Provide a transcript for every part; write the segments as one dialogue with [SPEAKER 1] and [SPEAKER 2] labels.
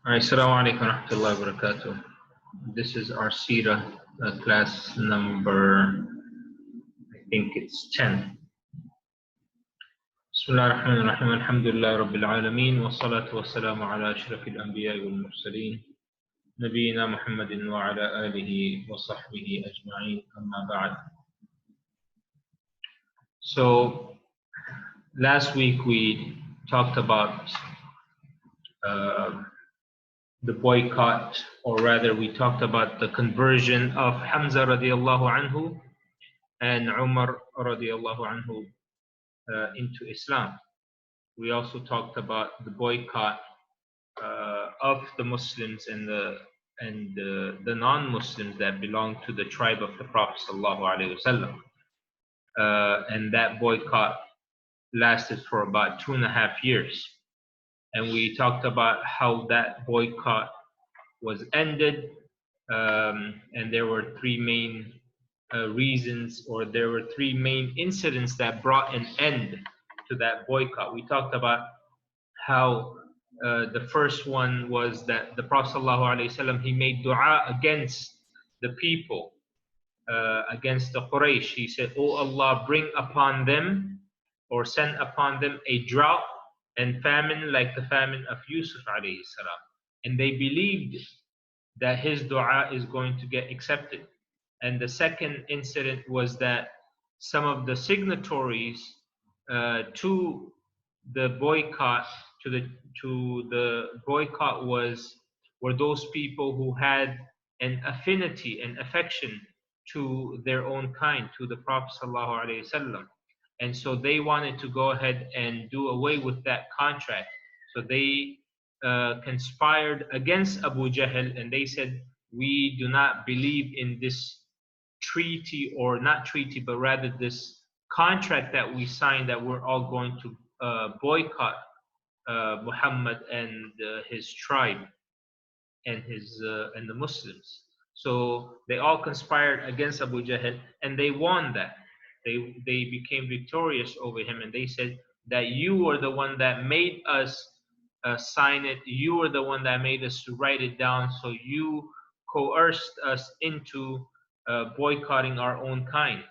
[SPEAKER 1] Assalamu alaikum wa rahmatullahi wa barakatuh. This is our Seerah class number, I think it's 10. Bismillah ar-Rahman ar-Rahim. Alhamdulillah Rabbil Alameen. Wa salatu wa salamu ala ashrafil anbiya wal mursaleen. Nabiyyina Muhammadin wa ala alihi wa sahbihi ajma'in. Amma ba'd. So, last week we talked about the boycott, or rather we talked about the conversion of Hamza radiallahu anhu and Umar radiallahu anhu into Islam. We also talked about the boycott of the Muslims and the non-Muslims that belong to the tribe of the Prophet sallallahu alaihi wasallam, and that boycott lasted for about 2.5 years. And we talked about how that boycott was ended, and there were three main reasons, or there were three main incidents that brought an end to that boycott. We talked about how the first one was that the Prophet ﷺ, he made dua against the people, against the Quraysh. He said, "Oh Allah, bring upon them, or send upon them, a drought and famine like the famine of Yusuf alayhi salam." And they believed that his dua is going to get accepted. And the second incident was that some of the signatories to the boycott, were those people who had an affinity and affection to their own kind, to the Prophet sallallahu alaihi wasallam. And so they wanted to go ahead and do away with that contract. So they conspired against Abu Jahl, and they said, "We do not believe in this treaty, or not treaty, but rather this contract that we signed, that we're all going to boycott Muhammad and his tribe and the Muslims." So they all conspired against Abu Jahl, and they won that. They became victorious over him, and they said that you are the one that made us sign it. You are the one that made us to write it down. So you coerced us into boycotting our own kind.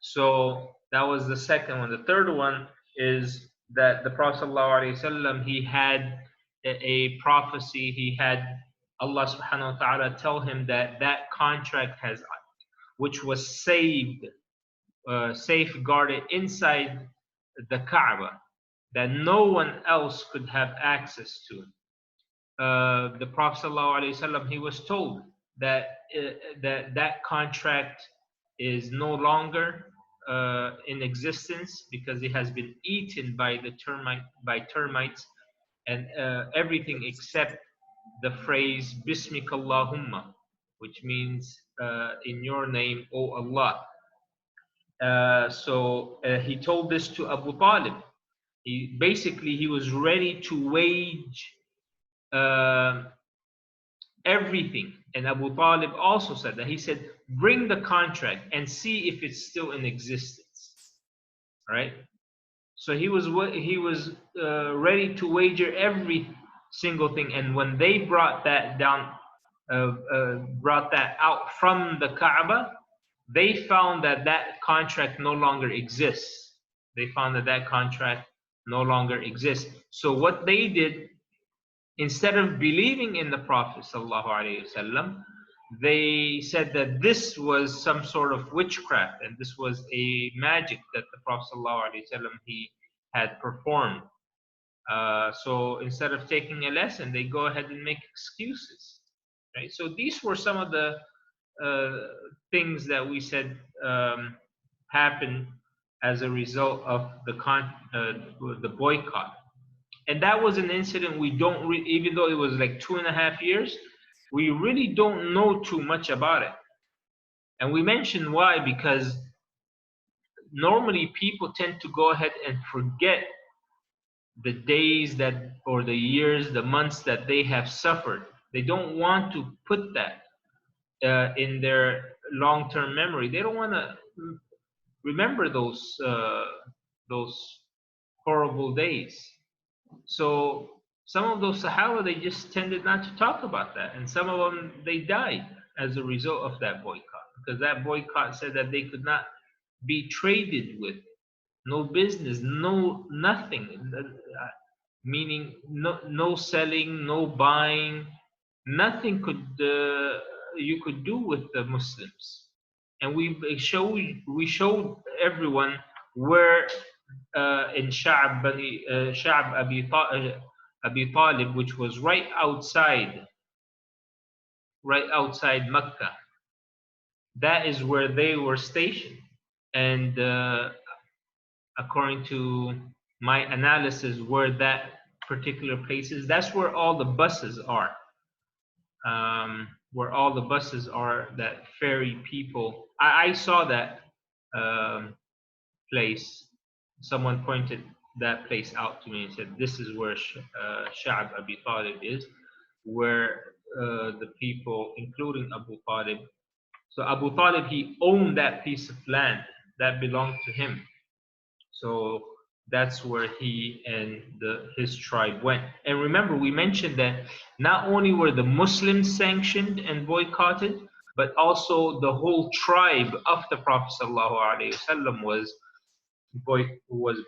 [SPEAKER 1] So that was the second one. The third one is that the Prophet ﷺ, he had a prophecy. He had Allah subhanahu wa ta'ala tell him that that contract has, which was safeguarded inside the Kaaba, that no one else could have access to. The Prophet ﷺ, he was told that that contract is no longer in existence, because it has been eaten by termites, and everything except the phrase Bismika Allahumma, which means in your name, O Allah. So he told this to Abu Talib. He was ready to wage everything. And Abu Talib also said that. He said, "Bring the contract and see if it's still in existence." Right? So he was ready to wager every single thing. And when they brought that out from the Kaaba, they found that that contract no longer exists. They found that that contract no longer exists. So what they did, instead of believing in the Prophet ﷺ, they said that this was some sort of witchcraft, and this was a magic that the Prophet ﷺ, he had performed. So instead of taking a lesson, they go ahead and make excuses. Right? So these were some of the things that we said happened as a result of the boycott. And that was an incident we don't even though it was like 2.5 years, we really don't know too much about it. And we mentioned why, because normally people tend to go ahead and forget the days that, or the years, the months that they have suffered. They don't want to put that in their long-term memory. They don't want to remember those horrible days. So Some of those Sahaba, they just tended not to talk about that. And some of them, they died as a result of that boycott. Because that boycott said that they could not be traded with. No business, no nothing. Meaning no selling, no buying. Nothing could you could do with the Muslims. And we showed everyone where in Sha'b Abi Talib, which was right outside Mecca. That is where they were stationed. And according to my analysis, where that particular place is, that's where all the buses are. Where all the buses are that ferry people. I saw that place. Someone pointed that place out to me and said, this is where Sha'b Abi Talib is, where the people, including Abu Talib. So Abu Talib, he owned that piece of land that belonged to him. So that's where he and his tribe went. And remember, we mentioned that not only were the Muslims sanctioned and boycotted, but also the whole tribe of the Prophet ﷺ was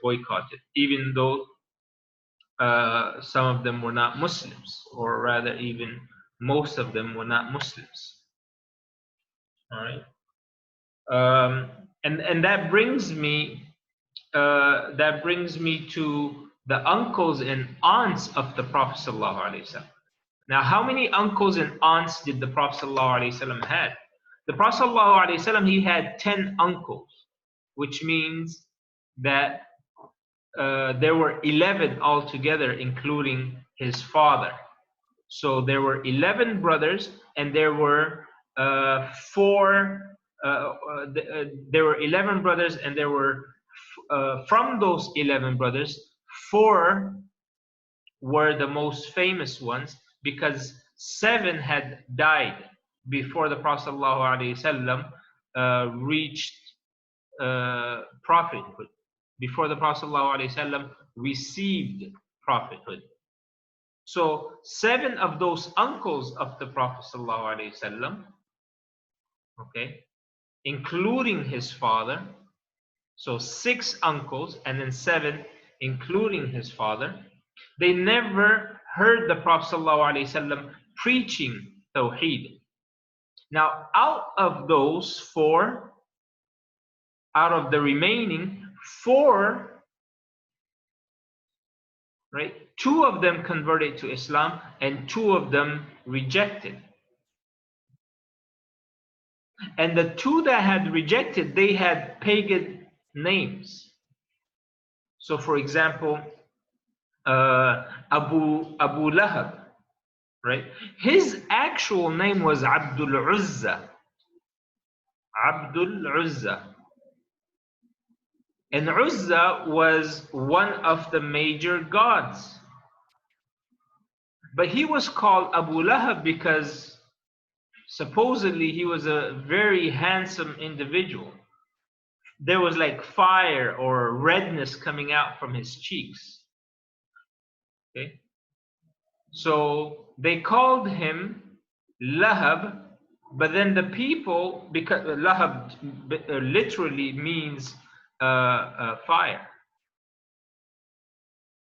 [SPEAKER 1] boycotted, even though some of them were not Muslims, or rather even most of them were not Muslims. All right. And that brings me to the uncles and aunts of the Prophet ﷺ. Now, how many uncles and aunts did the Prophet ﷺ had? The Prophet ﷺ, he had 10 uncles, which means that there were 11 altogether, including his father. So there were 11 brothers, and there were there were 11 brothers, and there were from those 11 brothers, 4 were the most famous ones, because 7 had died before the Prophet ﷺ reached prophethood, before the Prophet ﷺ received prophethood. So 7 of those uncles of the Prophet ﷺ, okay, including his father, so 6 uncles and then 7 including his father, they never heard the Prophet ﷺ preaching Tawheed. Now, out of those 4, out of the remaining 4, right, 2 of them converted to Islam and 2 of them rejected. And the 2 that had rejected, they had pagan names. So, for example, Abu Lahab, right? His actual name was Abdul Uzza. Abdul Uzza. And Uzza was one of the major gods. But he was called Abu Lahab because supposedly he was a very handsome individual. There was like fire or redness coming out from his cheeks. Okay? So they called him Lahab, but then the people, because Lahab literally means fire,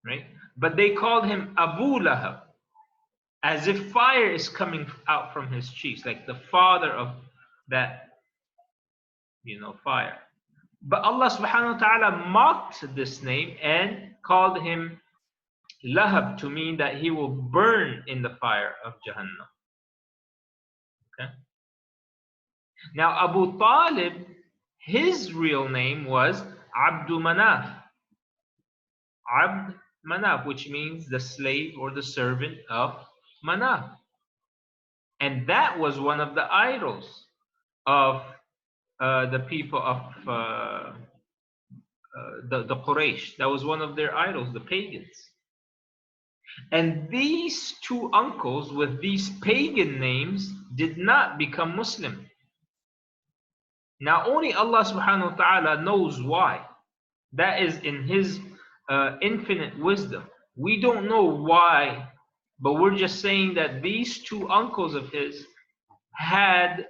[SPEAKER 1] right? But they called him Abu Lahab, as if fire is coming out from his cheeks, like the father of that, fire. But Allah subhanahu wa ta'ala mocked this name and called him Lahab, to mean that he will burn in the fire of Jahannam. Okay. Now Abu Talib, his real name was Abdu Manaf. Abd Manaf, which means the slave or the servant of Manaf. And that was one of the idols of the people of the Quraysh. That was one of their idols, the pagans. And these 2 uncles with these pagan names did not become Muslim. Now only Allah subhanahu wa ta'ala knows why. That is in his infinite wisdom. We don't know why, but we're just saying that these two uncles of his had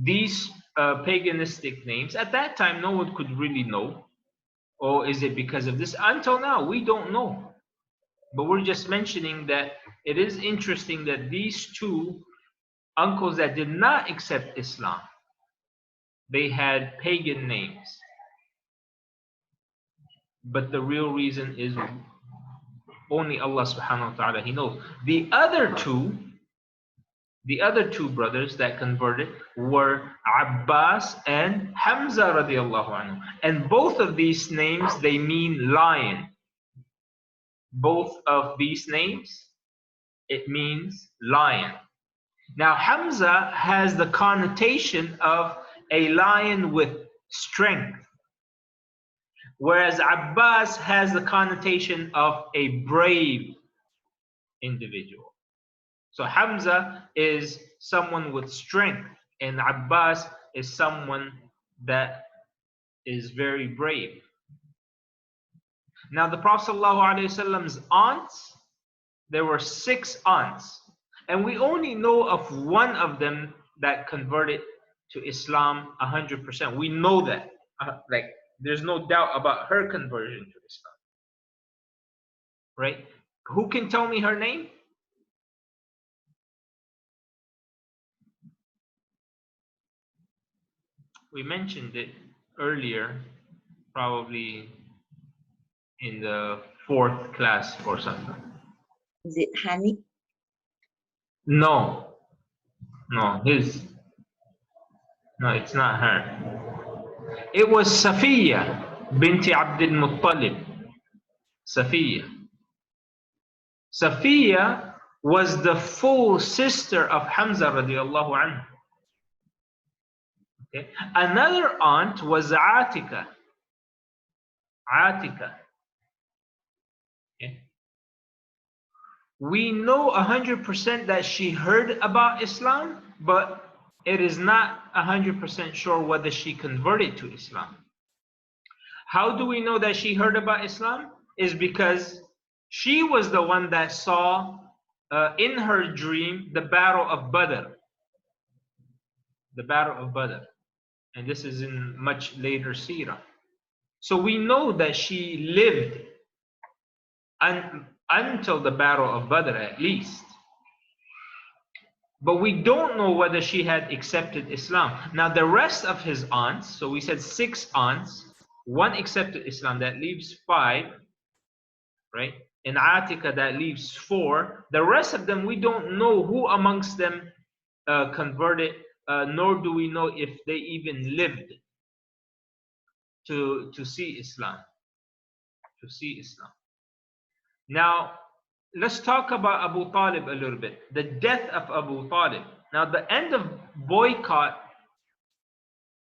[SPEAKER 1] these paganistic names. At that time, no one could really know. Or is it because of this? Until now, we don't know. But we're just mentioning that it is interesting that these two uncles that did not accept Islam, they had pagan names. But the real reason is only Allah subhanahu wa ta'ala, He knows. The other two brothers that converted were Abbas and Hamza radiallahu anhu. And both of these names, they mean lion. Both of these names, it means lion. Now Hamza has the connotation of a lion with strength, whereas Abbas has the connotation of a brave individual. So Hamza is someone with strength, and Abbas is someone that is very brave. Now the Prophet ﷺ's aunts, there were 6 aunts, and we only know of one of them that converted to Islam 100%. We know that. Like, there's no doubt about her conversion to Islam. Right? Who can tell me her name? We mentioned it earlier, probably in the 4th class or something.
[SPEAKER 2] Is it Hani?
[SPEAKER 1] No, it's not her. It was Safiya binti Abdul Muttalib. Safiya was the full sister of Hamza radiallahu anhu. Okay. Another aunt was Atika. Okay. We know 100% that she heard about Islam, but it is not 100% sure whether she converted to Islam. How do we know that she heard about Islam? Is because she was the one that saw in her dream the Battle of Badr. The Battle of Badr. And this is in much later Seerah. So we know that she lived until the Battle of Badr at least. But we don't know whether she had accepted Islam. Now the rest of his aunts, so we said 6 aunts, 1 accepted Islam, that leaves 5, right? In Atika, that leaves 4. The rest of them, we don't know who amongst them converted, nor do we know if they even lived to see Islam. Now, let's talk about Abu Talib a little bit. The death of Abu Talib. Now, the end of boycott,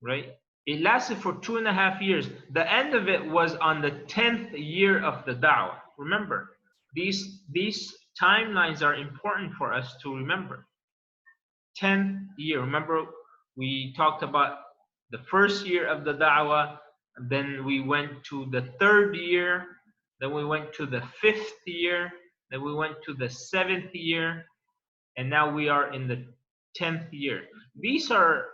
[SPEAKER 1] right? It lasted for 2.5 years. The end of it was on the 10th year of the da'wah. Remember, these timelines are important for us to remember. 10th year. Remember, we talked about the first year of the da'wah, then we went to the 3rd year, then we went to the 5th year, then we went to the 7th year, and now we are in the 10th year. These are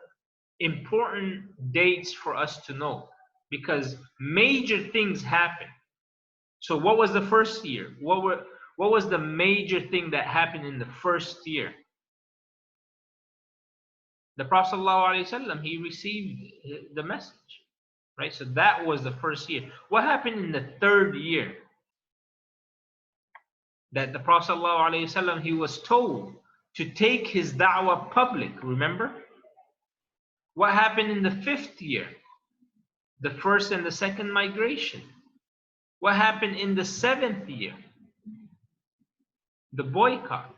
[SPEAKER 1] important dates for us to know because major things happen. So what was the first year? What was the major thing that happened in the first year? The Prophet ﷺ, he received the message, right? So that was the first year. What happened in the 3rd year? That the Prophet ﷺ, he was told to take his da'wah public, remember? What happened in the 5th year? The first and the second migration. What happened in the 7th year? The boycott.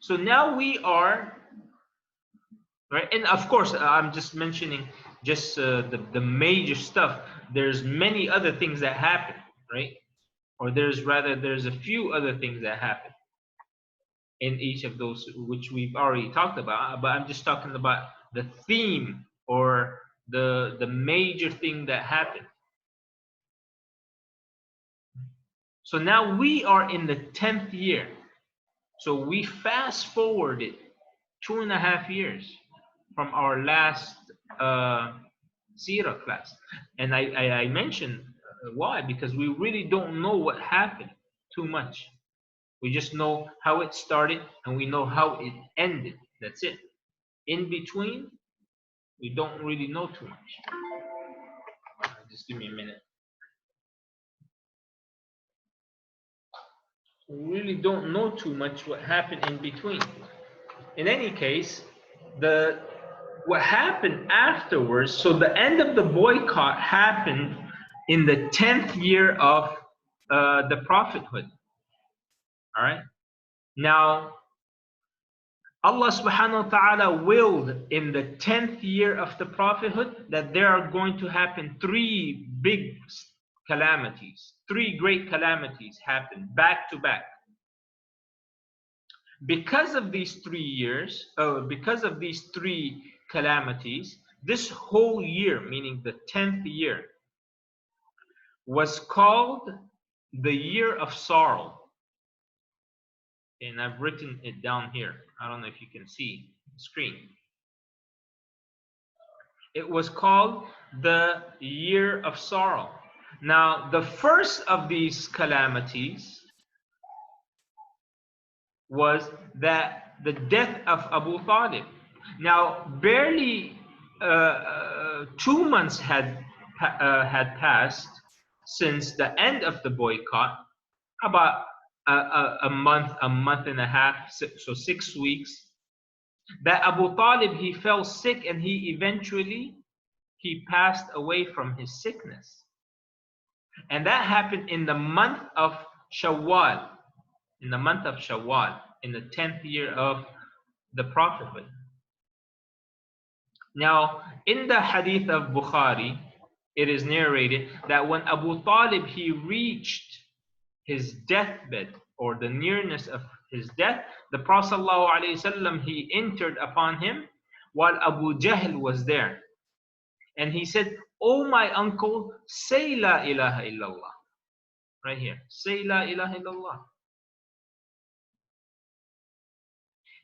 [SPEAKER 1] So now we are, right? And of course, I'm just mentioning just the major stuff. There's many other things that happen, right? Or there's a few other things that happen in each of those, which we've already talked about. But I'm just talking about the theme or the major thing that happened. So now we are in the 10th year. So we fast forwarded 2.5 years from our last Seerah class. And I mentioned why, because we really don't know what happened too much. We just know how it started and we know how it ended. That's it. In between, we don't really know too much. Just give me a minute. We really don't know too much what happened in between. In any case, what happened afterwards, so the end of the boycott happened in the 10th year of the prophethood. All right. Now, Allah subhanahu wa ta'ala willed in the 10th year of the prophethood that there are going to happen 3 big calamities. 3 great calamities happen back to back. Because of these 3 years, because of these 3 calamities, this whole year, meaning the 10th year, was called the year of sorrow. And I've written it down here. I don't know if you can see the screen. It was called the year of sorrow. Now, the first of these calamities was that the death of Abu Talib. Now, barely 2 months had passed since the end of the boycott, about a month and a half, so 6 weeks, that Abu Talib, he fell sick and he passed away from his sickness. And that happened in the month of Shawwal, in the month of Shawwal, in the 10th year of the prophethood. Now, in the hadith of Bukhari, it is narrated that when Abu Talib, he reached his deathbed or the nearness of his death, the Prophet ﷺ, he entered upon him while Abu Jahl was there. And he said, "Oh my uncle, say la ilaha illallah." Right here, say la ilaha illallah.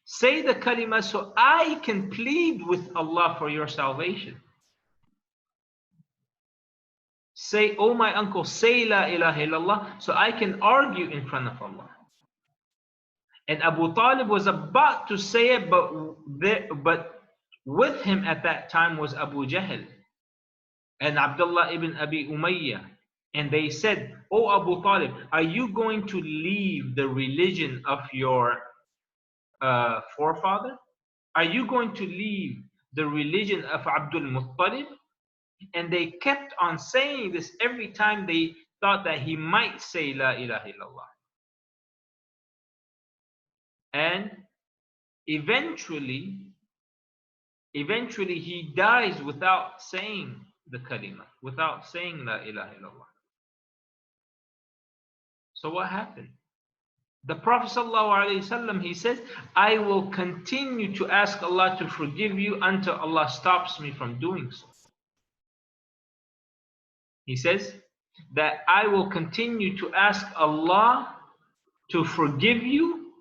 [SPEAKER 1] Say the kalima so I can plead with Allah for your salvation. Say, "Oh my uncle, say la ilaha illallah so I can argue in front of Allah." And Abu Talib was about to say it, but with him at that time was Abu Jahl and Abdullah ibn Abi Umayyah. And they said, "Oh Abu Talib, are you going to leave the religion of your forefather? Are you going to leave the religion of Abdul Muttalib?" And they kept on saying this every time they thought that he might say La ilaha illallah. And eventually he dies without saying the kalima, without saying La ilaha illallah. So what happened? The Prophet ﷺ, he says, "I will continue to ask Allah to forgive you until Allah stops me from doing so." He says that I will continue to ask Allah to forgive you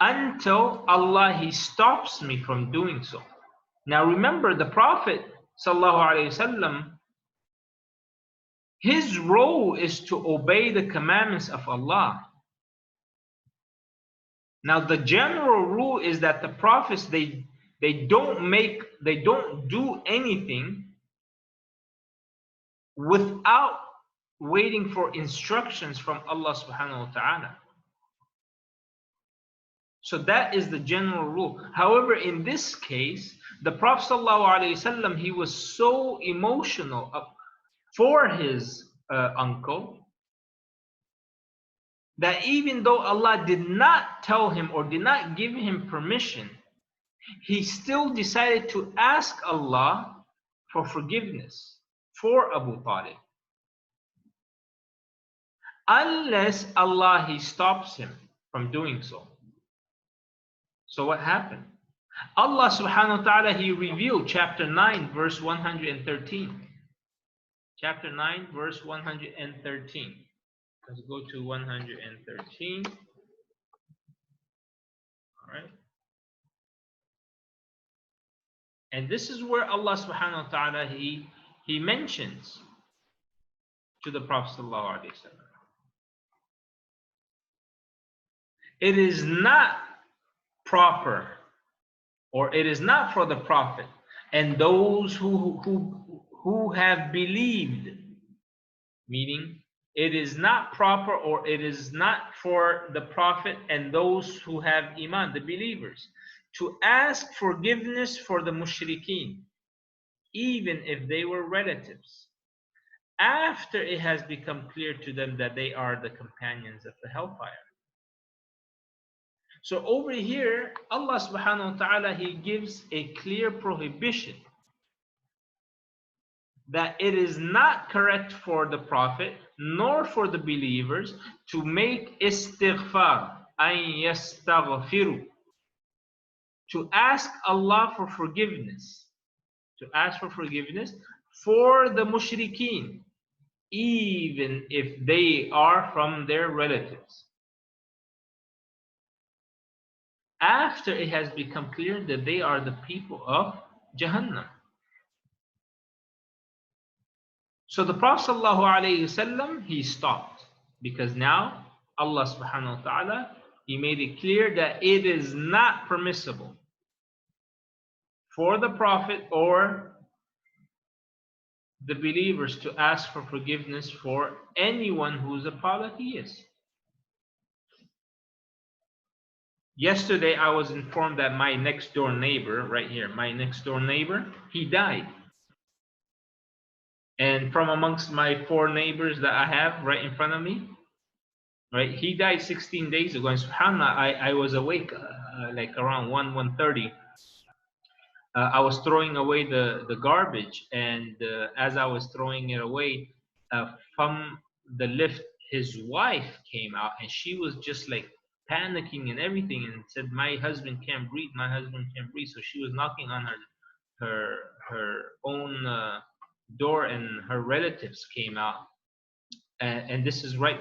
[SPEAKER 1] until Allah, he stops me from doing so. Now remember, the Prophet ﷺ, his role is to obey the commandments of Allah. Now the general rule is that the prophets, they don't do anything without waiting for instructions from Allah subhanahu wa ta'ala. So that is the general rule. However, in this case, the Prophet ﷺ, he was so emotional for his uncle that even though Allah did not tell him or did not give him permission, he still decided to ask Allah for forgiveness for Abu Talib, unless Allah, he stops him from doing so. So what happened? Allah subhanahu wa ta'ala, he revealed chapter 9 verse 113. Chapter 9 verse 113. Let's go to 113. All right. And this is where Allah subhanahu wa ta'ala, he mentions to the Prophet sallallahu alaihi wasallam, it is not proper, or it is not for the Prophet and those who have believed, meaning it is not proper, or it is not for the Prophet and those who have iman, the believers, to ask forgiveness for the mushrikeen, even if they were relatives, after it has become clear to them that they are the companions of the hellfire. So over here, Allah subhanahu wa ta'ala, he gives a clear prohibition that it is not correct for the Prophet nor for the believers to make istighfar, an yastaghfiru, to ask Allah for forgiveness, to ask for forgiveness for the mushrikeen, even if they are from their relatives, after it has become clear that they are the people of Jahannam. So the Prophet ﷺ, he stopped, because now Allah subhanahu wa ta'ala, he made it clear that it is not permissible for the Prophet or the believers to ask for forgiveness for anyone who's a polytheist. Yesterday, I was informed that my next door neighbor, right here, my next door neighbor, he died. And from amongst my 4 neighbors that I have right in front of me, right, he died 16 days ago. And subhanAllah, I was awake like around 1:30. I was throwing away the garbage, and as I was throwing it away, from the lift, his wife came out, and she was just like panicking and everything, and said, "My husband can't breathe. My husband can't breathe." So she was knocking on her own door, and her relatives came out, and this is right.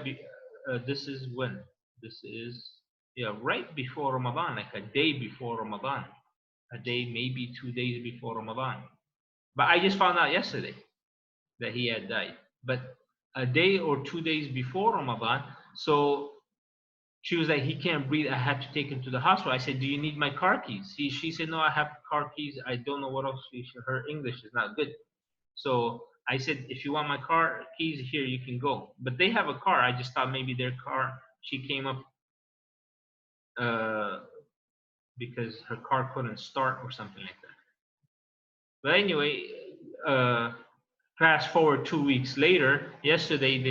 [SPEAKER 1] This is when this is, yeah, right before Ramadan, like a day before Ramadan. A day, maybe 2 days before Ramadan. But I just found out yesterday that he had died. But a day or 2 days before Ramadan, so she was like, "He can't breathe. I had to take him to the hospital." I said, "Do you need my car keys?" She said, "No, I have car keys. I don't know what else." Her English is not good. So I said, "If you want my car keys, here, you can go." But they have a car. I just thought maybe their car, she came up because her car couldn't start or something like that. But anyway, fast forward 2 weeks later. Yesterday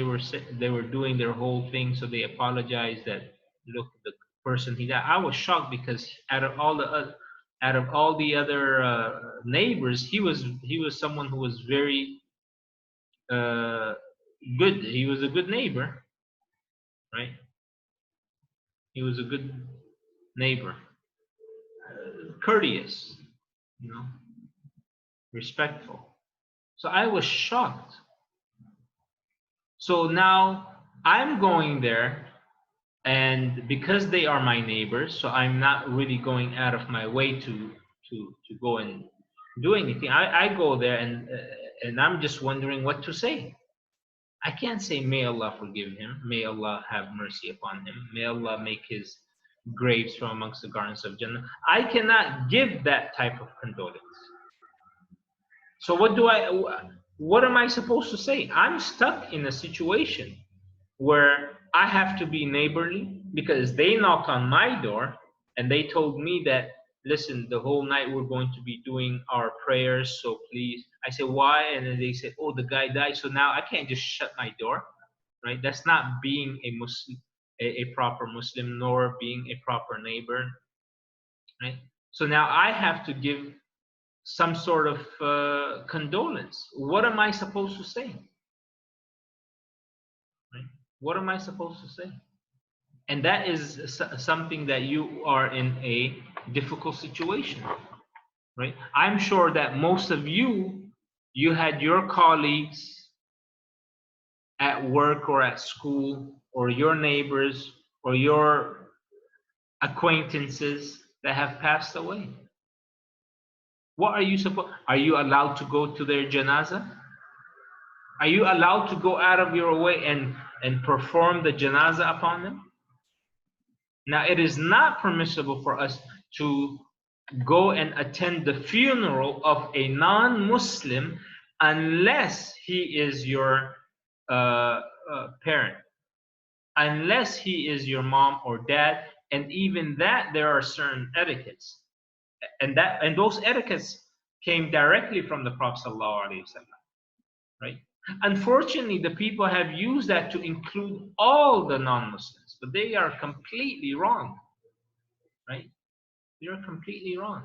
[SPEAKER 1] they were doing their whole thing, so they apologized that, look, the person he died. I was shocked because out of all the other neighbors, he was someone who was very good. He was a good neighbor, right? He was a good neighbor, courteous, respectful. So I was shocked. So now I'm going there, and because they are my neighbors, so I'm not really going out of my way to go and do anything. I go there, and I'm just wondering what to say. I can't say, "May Allah forgive him. May Allah have mercy upon him. May Allah make his graves from amongst the gardens of Jannah." I cannot give that type of condolence. So what am I supposed to say? I'm stuck in a situation where I have to be neighborly, because they knocked on my door and they told me that, "Listen, the whole night we're going to be doing our prayers, so please." I said, "Why?" And then they said, "Oh, the guy died, so now I can't just shut my door." Right? That's not being a Muslim, a proper Muslim, nor being a proper neighbor. Right? So now I have to give some sort of condolence. What am I supposed to say? Right? What am I supposed to say? And that is something that you are in a difficult situation, right? I'm sure that most of you had your colleagues at work or at school, or your neighbors or your acquaintances that have passed away? What are you supposed? Are you allowed to go to their janazah? Are you allowed to go out of your way and perform the janazah upon them? Now, it is not permissible for us to go and attend the funeral of a non-Muslim unless he is your parent, unless he is your mom or dad, and even that there are certain etiquettes, and those etiquettes came directly from the Prophet ﷺ, right? Unfortunately, the people have used that to include all the non-Muslims, but they are completely wrong, right? You're completely wrong.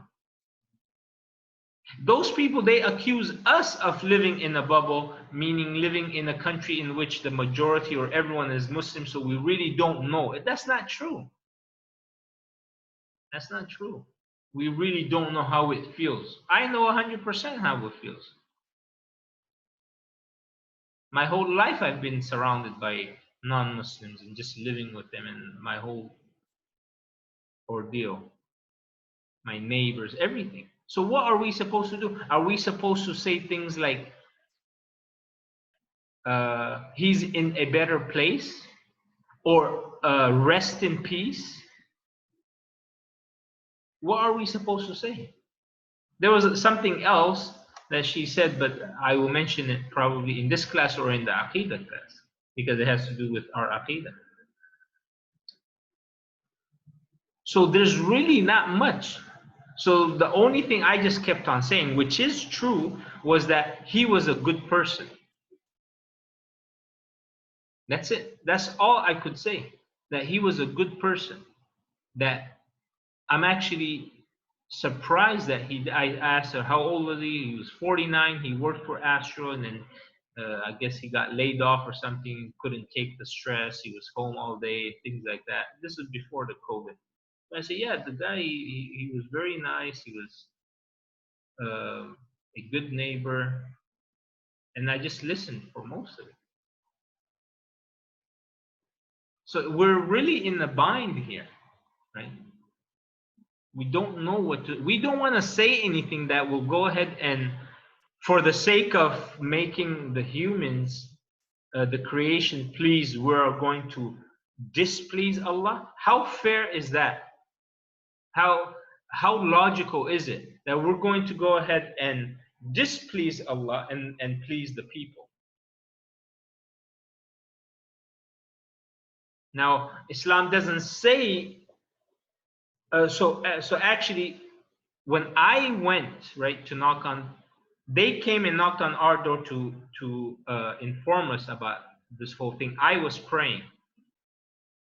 [SPEAKER 1] Those people, they accuse us of living in a bubble, meaning living in a country in which the majority or everyone is Muslim, so we really don't know. That's not true. That's not true. We really don't know how it feels. I know 100% how it feels. My whole life I've been surrounded by non-Muslims and just living with them, and my whole ordeal, my neighbors, everything. So what are we supposed to do? Are we supposed to say things like, he's in a better place, or rest in peace? What are we supposed to say? There was something else that she said, but I will mention it probably in this class or in the Aqidah class, because it has to do with our Aqidah. So there's really not much. So the only thing I just kept on saying, which is true, was that he was a good person. That's it. That's all I could say. That he was a good person. That I'm actually surprised that I asked her, how old was he? He was 49. He worked for Astro, and then I guess he got laid off or something. Couldn't take the stress. He was home all day, things like that. This was before the COVID. I said, yeah, the guy, he was very nice. He was a good neighbor. And I just listened for most of it. So we're really in a bind here, right? We don't know what to, we don't want to say anything that will go ahead and, for the sake of making the humans, the creation please, we're going to displease Allah. How fair is that? How logical is it that we're going to go ahead and displease Allah and please the people? Now, Islam doesn't say, so actually, when I went, right, to knock on, they came and knocked on our door to inform us about this whole thing. I was praying.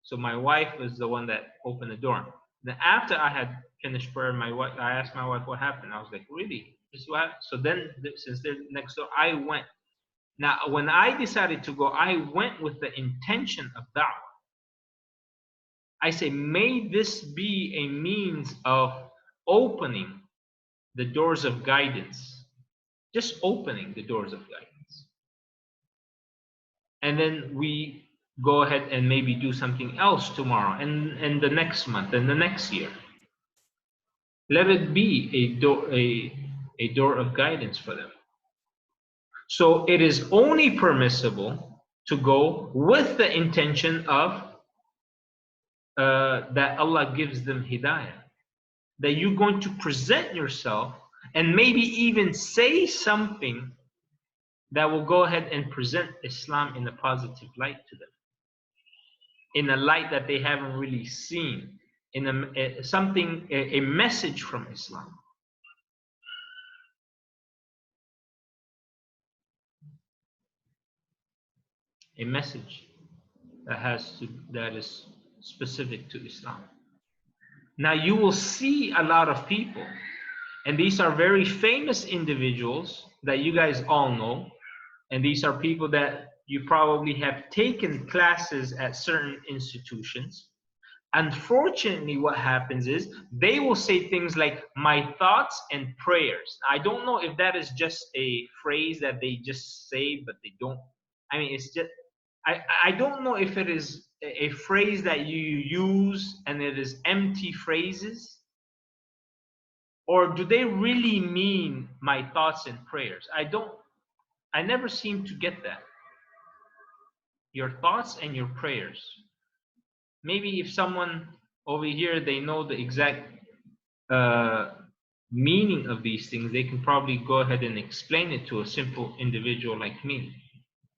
[SPEAKER 1] So my wife was the one that opened the door. Then after I had finished prayer, I asked my wife what happened. I was like, really? This is what? So then, since they're next door, I went. Now, when I decided to go, I went with the intention of da'wah. I say, may this be a means of opening the doors of guidance. Just opening the doors of guidance. And then we go ahead and maybe do something else tomorrow and the next month and the next year. Let it be a door of guidance for them. So it is only permissible to go with the intention of that Allah gives them hidayah. That you're going to present yourself and maybe even say something that will go ahead and present Islam in a positive light to them, in a light that they haven't really seen, in a message from Islam. A message that is specific to Islam. Now you will see a lot of people, and these are very famous individuals that you guys all know, and these are people that you probably have taken classes at certain institutions. Unfortunately, what happens is they will say things like, my thoughts and prayers. I don't know if that is just a phrase that they just say, but they don't. I mean, it's just, I don't know if it is a phrase that you use and it is empty phrases, or do they really mean my thoughts and prayers? I never seem to get that. Your thoughts and your prayers. Maybe if someone over here, they know the exact meaning of these things, they can probably go ahead and explain it to a simple individual like me.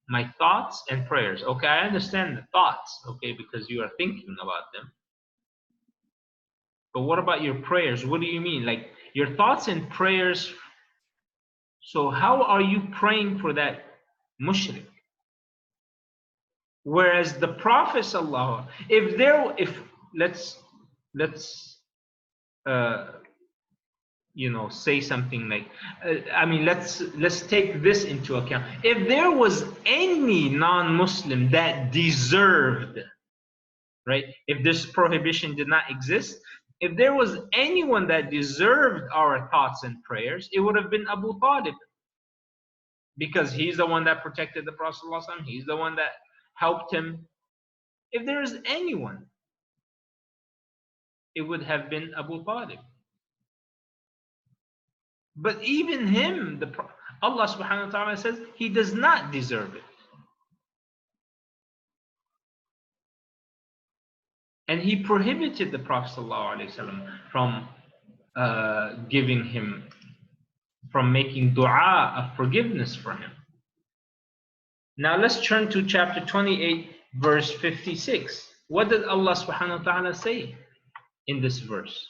[SPEAKER 1] My thoughts and prayers. Okay, I understand the thoughts, okay, because you are thinking about them. But what about your prayers? What do you mean? Like your thoughts and prayers. So how are you praying for that mushrik? Whereas the Prophet sallallahu, if let's say something like, let's take this into account. If there was any non-Muslim that deserved, right? If this prohibition did not exist, if there was anyone that deserved our thoughts and prayers, it would have been Abu Talib, because he's the one that protected the Prophet ﷺ. He's the one that helped him. If there is anyone, it would have been Abu Talib. But even him, Allah subhanahu wa ta'ala says he does not deserve it. And he prohibited the Prophet ﷺ from giving him, from making dua of forgiveness for him. Now let's turn to chapter 28, verse 56. What did Allah subhanahu wa ta'ala say in this verse?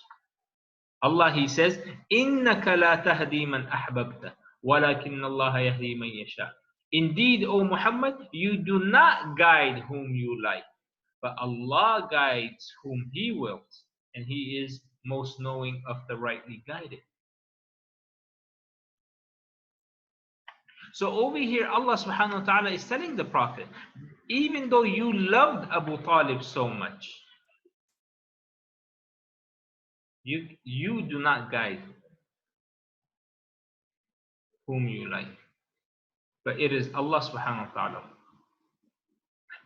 [SPEAKER 1] Allah, he says, إِنَّكَ لَا تَهْدِي مَنْ أَحْبَبْتَ وَلَكِنَّ اللَّهَ يَهْدِي مَنْ يَشَاءُ. Indeed, O Muhammad, you do not guide whom you like, but Allah guides whom He wills, and He is most knowing of the rightly guided. So over here, Allah subhanahu wa ta'ala is telling the Prophet, even though you loved Abu Talib so much, you do not guide whom you like, but it is Allah subhanahu wa ta'ala.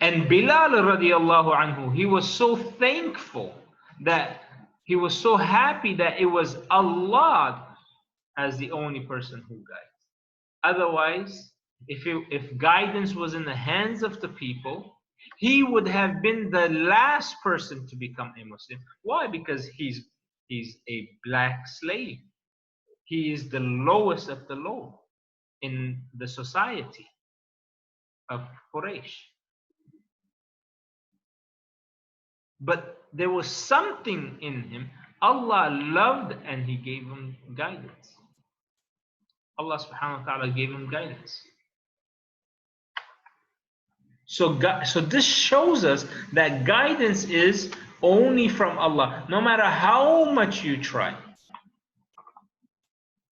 [SPEAKER 1] And Bilal radiallahu anhu, he was so thankful, that he was so happy that it was Allah as the only person who guides. Otherwise, if guidance was in the hands of the people, he would have been the last person to become a Muslim. Why? Because he's a black slave. He is the lowest of the low in the society of Quraysh. But there was something in him. Allah loved, and He gave him guidance. Allah subhanahu wa ta'ala gave him guidance. So this shows us that guidance is only from Allah, no matter how much you try.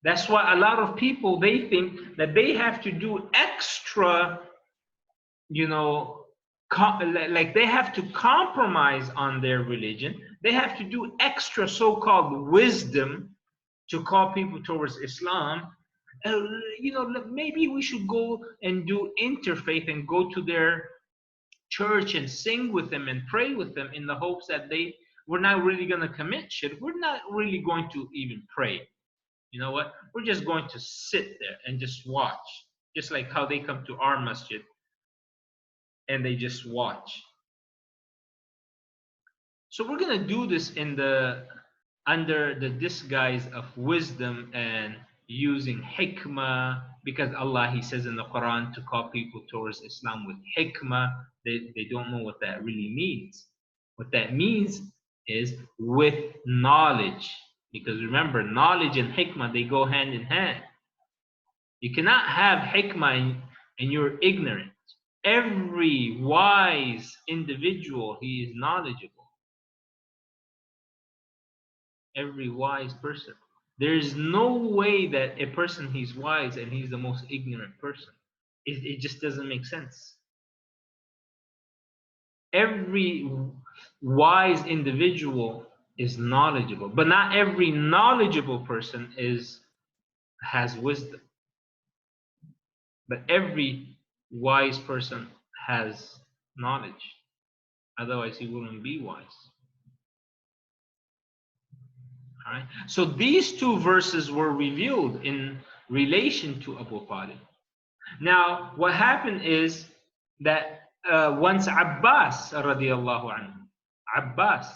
[SPEAKER 1] That's why a lot of people, they think that they have to do extra, like they have to compromise on their religion. They have to do extra so-called wisdom to call people towards Islam. Maybe we should go and do interfaith and go to their church and sing with them and pray with them in the hopes that we're not really going to commit shirk. We're not really going to even pray. You know what? We're just going to sit there and just watch. Just like how they come to our masjid and they just watch. So we're going to do this under the disguise of wisdom and using hikmah, because Allah, He says in the Quran to call people towards Islam with hikmah. They don't know what that really means. What that means is with knowledge. Because remember, knowledge and hikmah, they go hand in hand. You cannot have hikmah and you're ignorant. Every wise individual, he is knowledgeable. Every wise person. There is no way that a person, he's wise and he's the most ignorant person. It just doesn't make sense. Every wise individual is knowledgeable, but not every knowledgeable person has wisdom. But every wise person has knowledge. Otherwise, he wouldn't be wise. All right. So these two verses were revealed in relation to Abu Talib. Now, what happened is that once Abbas radiallahu anhu, Abbas,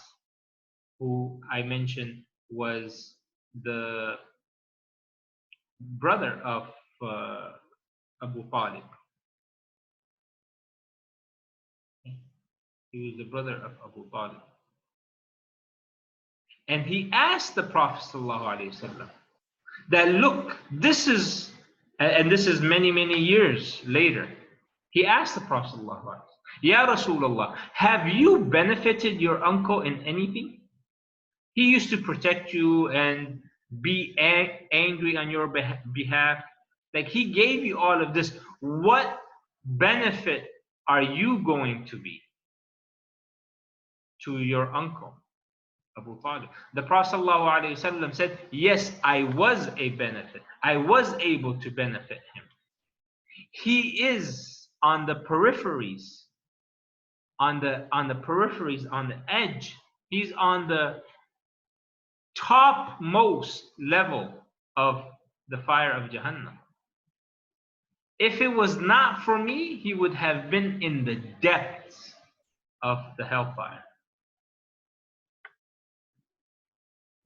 [SPEAKER 1] who I mentioned was the brother of Abu Talib. He was the brother of Abu Talib. And he asked the Prophet ﷺ that, look, this is, and this is many, many years later, he asked the Prophet ﷺ, Ya Rasulullah, have you benefited your uncle in anything? He used to protect you and be angry on your behalf. Like, he gave you all of this. What benefit are you going to be to your uncle, Abu Talib? The Prophet ﷺ said, yes, I was a benefit. I was able to benefit him. He is on the peripheries, on the peripheries, on the edge. He's on the topmost level of the fire of Jahannam. If it was not for me, he would have been in the depths of the hellfire.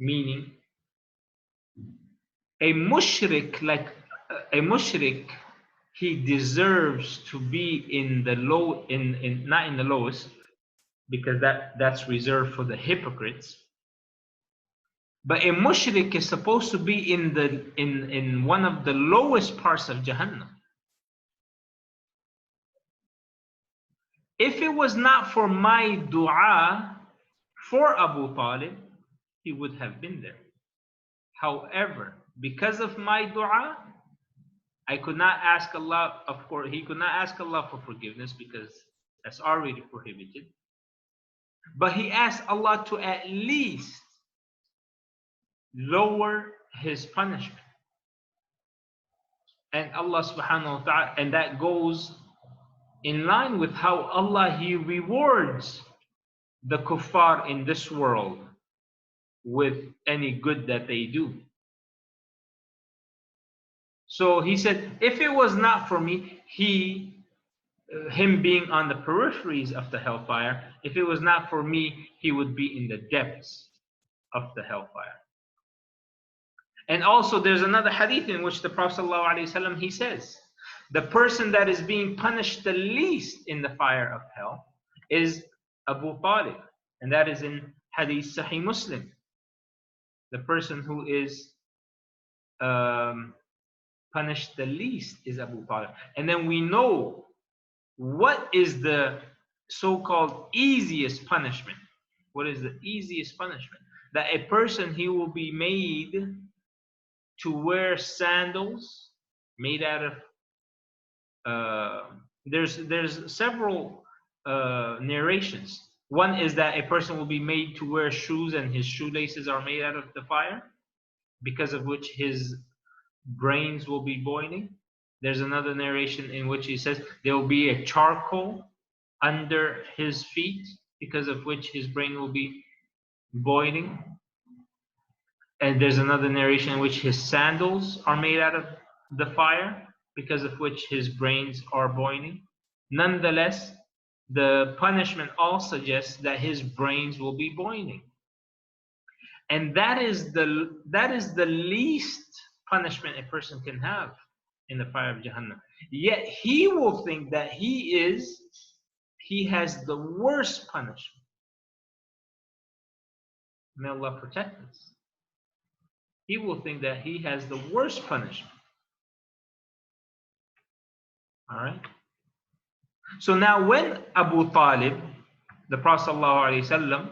[SPEAKER 1] Meaning, a mushrik, like a mushrik, he deserves to be in the low, not in the lowest, because that's reserved for the hypocrites. But a mushrik is supposed to be in one of the lowest parts of Jahannam. If it was not for my dua for Abu Talib, he would have been there. However, because of my dua, I could not ask Allah, of course, he could not ask Allah for forgiveness because that's already prohibited. But he asked Allah to at least lower his punishment. And Allah subhanahu wa ta'ala, and that goes in line with how Allah, he rewards the kuffar in this world with any good that they do. So he said, if it was not for me, him being on the peripheries of the hellfire, if it was not for me, he would be in the depths of the hellfire. And also there's another hadith in which the Prophet ﷺ, he says, the person that is being punished the least in the fire of hell is Abu Talib. And that is in Hadith Sahih Muslim. The person who is punished the least is Abu Talib. And then we know what is the so-called easiest punishment. What is the easiest punishment? That a person, he will be made to wear sandals made out of there's several narrations. One is that a person will be made to wear shoes and his shoelaces are made out of the fire, because of which his brains will be boiling. There's another narration in which he says there will be a charcoal under his feet, because of which his brain will be boiling. And there's another narration in which his sandals are made out of the fire, because of which his brains are boiling. Nonetheless, the punishment all suggests that his brains will be boiling. And that is the least punishment a person can have in the fire of Jahannam. Yet he will think that he has the worst punishment. May Allah protect us. He will think that he has the worst punishment. All right. So now when Abu Talib, the Prophet ﷺ,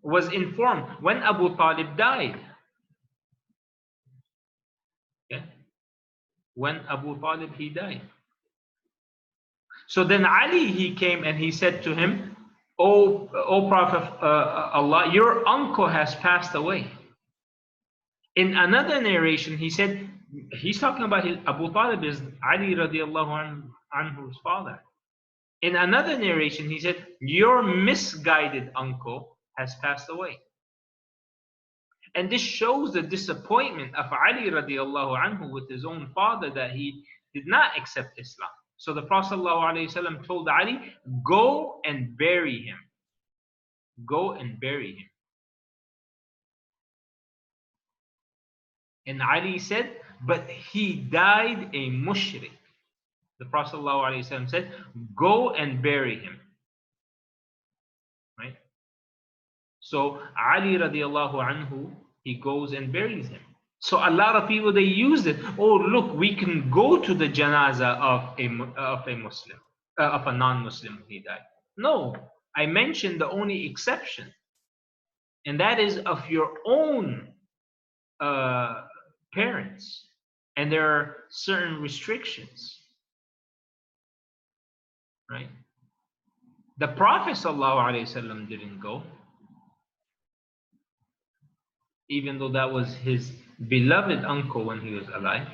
[SPEAKER 1] was informed when Abu Talib died. Okay? When Abu Talib, he died. So then Ali, he came and he said to him, O Prophet of Allah, your uncle has passed away. In another narration, he said, he's talking about Abu Talib is Ali radiallahu anhu's father. In another narration, he said, your misguided uncle has passed away. And this shows the disappointment of Ali radiallahu anhu with his own father, that he did not accept Islam. So the Prophet ﷺ told Ali, go and bury him. Go and bury him. And Ali said, but he died a mushrik. The Prophet ﷺ said, go and bury him. Right? So Ali radiallahu anhu, he goes and buries him. So a lot of people, they use it. Oh, look, we can go to the janazah of a Muslim, of a non-Muslim who he died. No, I mentioned the only exception, and that is of your own parents, and there are certain restrictions, right? The Prophet ﷺ didn't go, even though that was his beloved uncle when he was alive.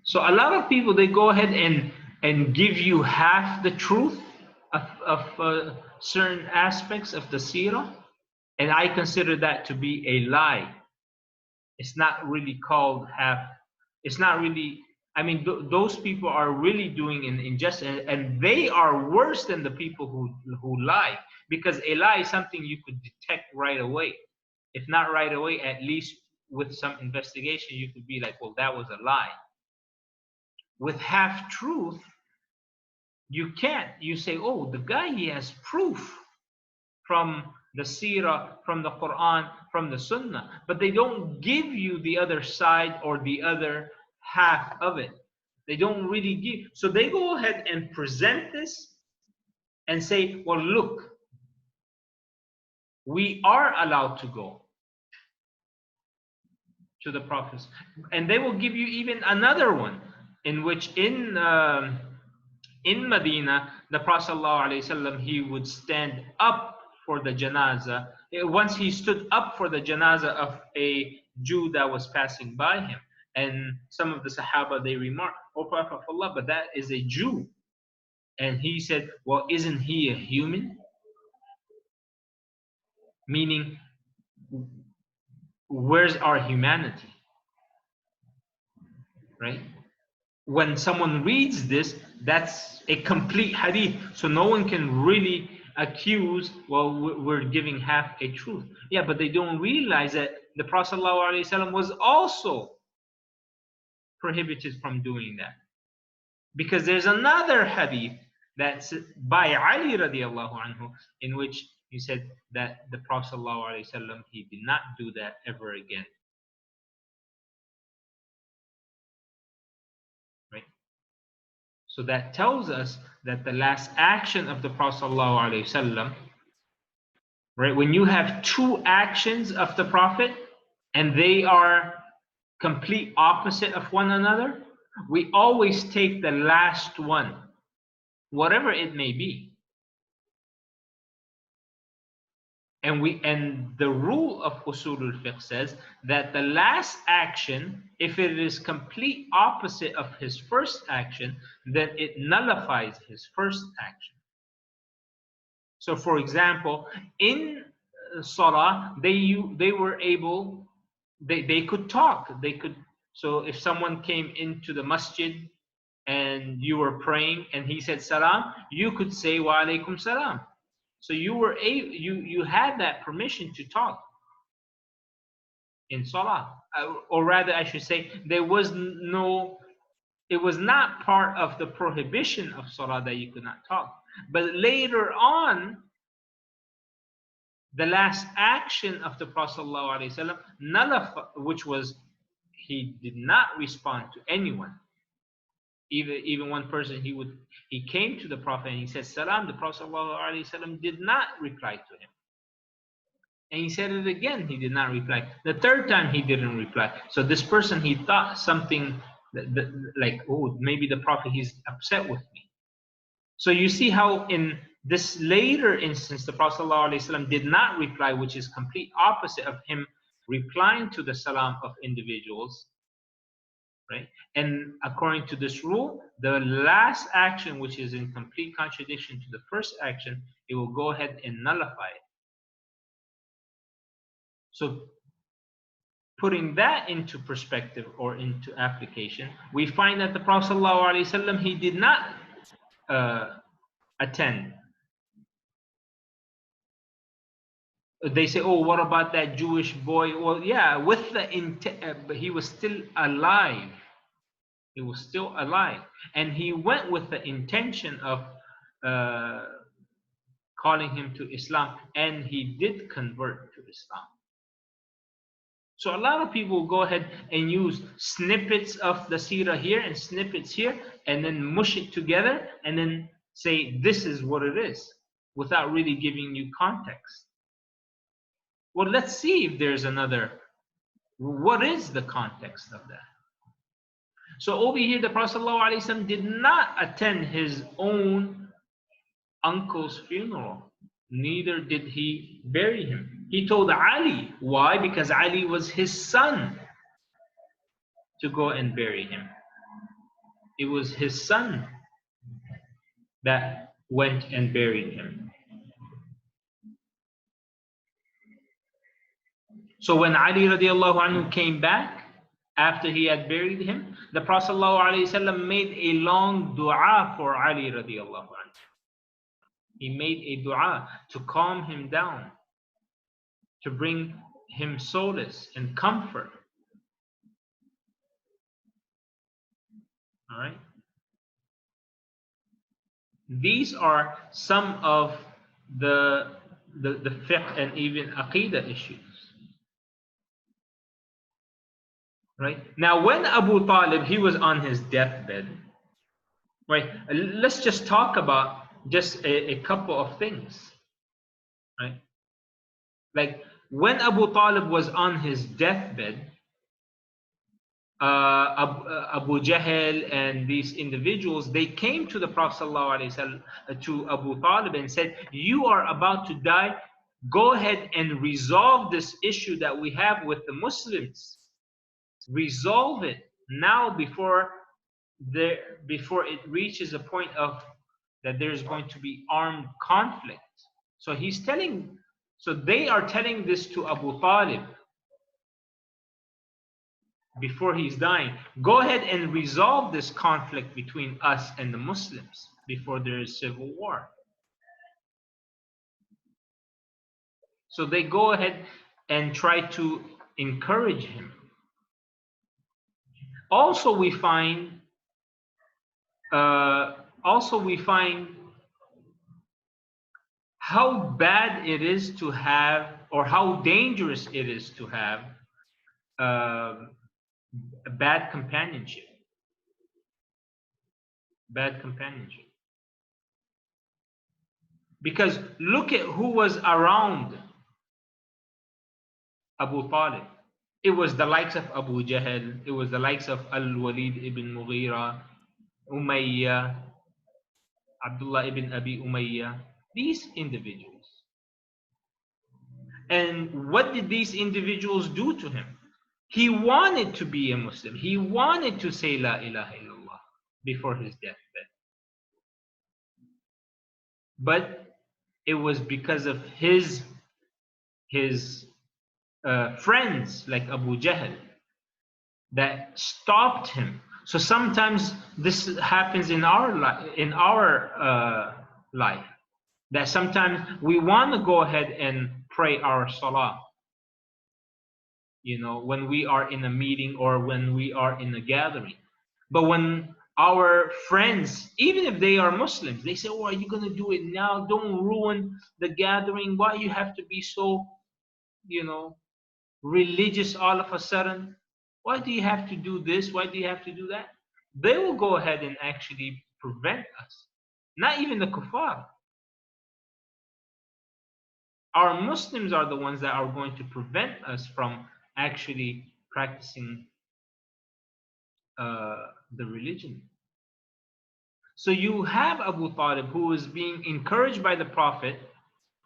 [SPEAKER 1] So a lot of people, they go ahead and give you half the truth of certain aspects of the seerah, and I consider that to be a lie. It's not really called half. It's not really, I mean, those people are really doing an injustice, and they are worse than the people who lie, because a lie is something you could detect right away. If not right away, at least with some investigation, you could be like, well, that was a lie. With half truth, you can't. You say, oh, the guy, he has proof from the seerah, from the Quran, from the sunnah, but they don't give you the other side or the other half of it. They don't really give. So they go ahead and present this and say, well, look, we are allowed to go to the prophets. And they will give you even another one, in which in Medina, the Prophet ﷺ, he would stand up for the janazah. Once he stood up for the janazah of a Jew that was passing by him, and some of the Sahaba, they remarked, "Oh Prophet of Allah, but that is a Jew." And he said, well, isn't he a human? Meaning, where's our humanity? Right? When someone reads this, that's a complete hadith. So no one can really accuse, well, we're giving half a truth. Yeah, but they don't realize that the Prophet ﷺ was also prohibited from doing that. Because there's another hadith that's by Ali radiallahu anhu, in which he said that the Prophet ﷺ, he did not do that ever again. Right? So that tells us that the last action of the Prophet ﷺ, right, when you have two actions of the Prophet and they are complete opposite of one another, we always take the last one, whatever it may be. And the rule of Usulul Fiqh says that the last action, if it is complete opposite of his first action, then it nullifies his first action. So for example, in Salah, they were able, they could talk. They could. So if someone came into the masjid and you were praying and he said salam, you could say wa alaikum salam. So you were you had that permission to talk in Salah, or rather, I should say, there was no. It was not part of the prohibition of Salah that you could not talk. But later on, the last action of the Prophet ﷺ, which was he did not respond to anyone. Even one person, he came to the Prophet and he said salam. The Prophet ﷺ did not reply to him. And he said it again, he did not reply. The third time he didn't reply. So this person, he thought something like, oh, maybe the Prophet, he's upset with me. So you see how in this later instance, the Prophet ﷺ did not reply, which is complete opposite of him replying to the salam of individuals. right? And according to this rule, the last action, which is in complete contradiction to the first action, it will go ahead and nullify it. So putting that into perspective or into application, we find that the Prophet ﷺ, he did not attend. They say, oh, what about that Jewish boy? Well, yeah, with the intent, but he was still alive. He was still alive. And he went with the intention of calling him to Islam, and he did convert to Islam. So a lot of people will go ahead and use snippets of the seerah here and snippets here, and then mush it together and then say this is what it is, without really giving you context. Well, let's see if there's another. What is the context of that? So over here, the Prophet ﷺ did not attend his own uncle's funeral. Neither did he bury him. He told Ali. Why? Because Ali was his son, to go and bury him. It was his son that went and buried him. So when Ali radiallahu anhu came back, after he had buried him, the Prophet ﷺ made a long dua for Ali radiallahu anhu. He made a dua to calm him down, to bring him solace and comfort. All right. These are some of the fiqh and even aqidah issues. Right? Now, when Abu Talib, he was on his deathbed, right? Let's just talk about just a couple of things, right? Like when Abu Talib was on his deathbed, Abu Jahl and these individuals, they came to the Prophet ﷺ, to Abu Talib, and said, you are about to die. Go ahead and resolve this issue that we have with the Muslims. Resolve it now before it reaches a point of that there's going to be armed conflict. So they are telling this to Abu Talib before he's dying. Go ahead and resolve this conflict between us and the Muslims before there is civil war. So they go ahead and try to encourage him. Also, we find how bad it is to have, or how dangerous it is to have bad companionship. Bad companionship. Because look at who was around Abu Talib. It was the likes of Abu Jahl. It was the likes of Al-Walid ibn Mughira, Umayyah, Abdullah ibn Abi Umayyah. These individuals. And what did these individuals do to him? He wanted to be a Muslim. He wanted to say La ilaha illallah before his deathbed. But it was because of his friends like Abu Jahl that stopped him. So sometimes this happens in our life, that sometimes we want to go ahead and pray our salah, when we are in a meeting or when we are in a gathering. But when our friends, even if they are Muslims, they say, oh, are you going to do it now? Don't ruin the gathering. Why you have to be so, religious all of a sudden? Why do you have to do this? Why do you have to do that? They will go ahead and actually prevent us. Not even the kuffar. Our Muslims are the ones that are going to prevent us from actually practicing the religion. So you have Abu Talib, who is being encouraged by the Prophet.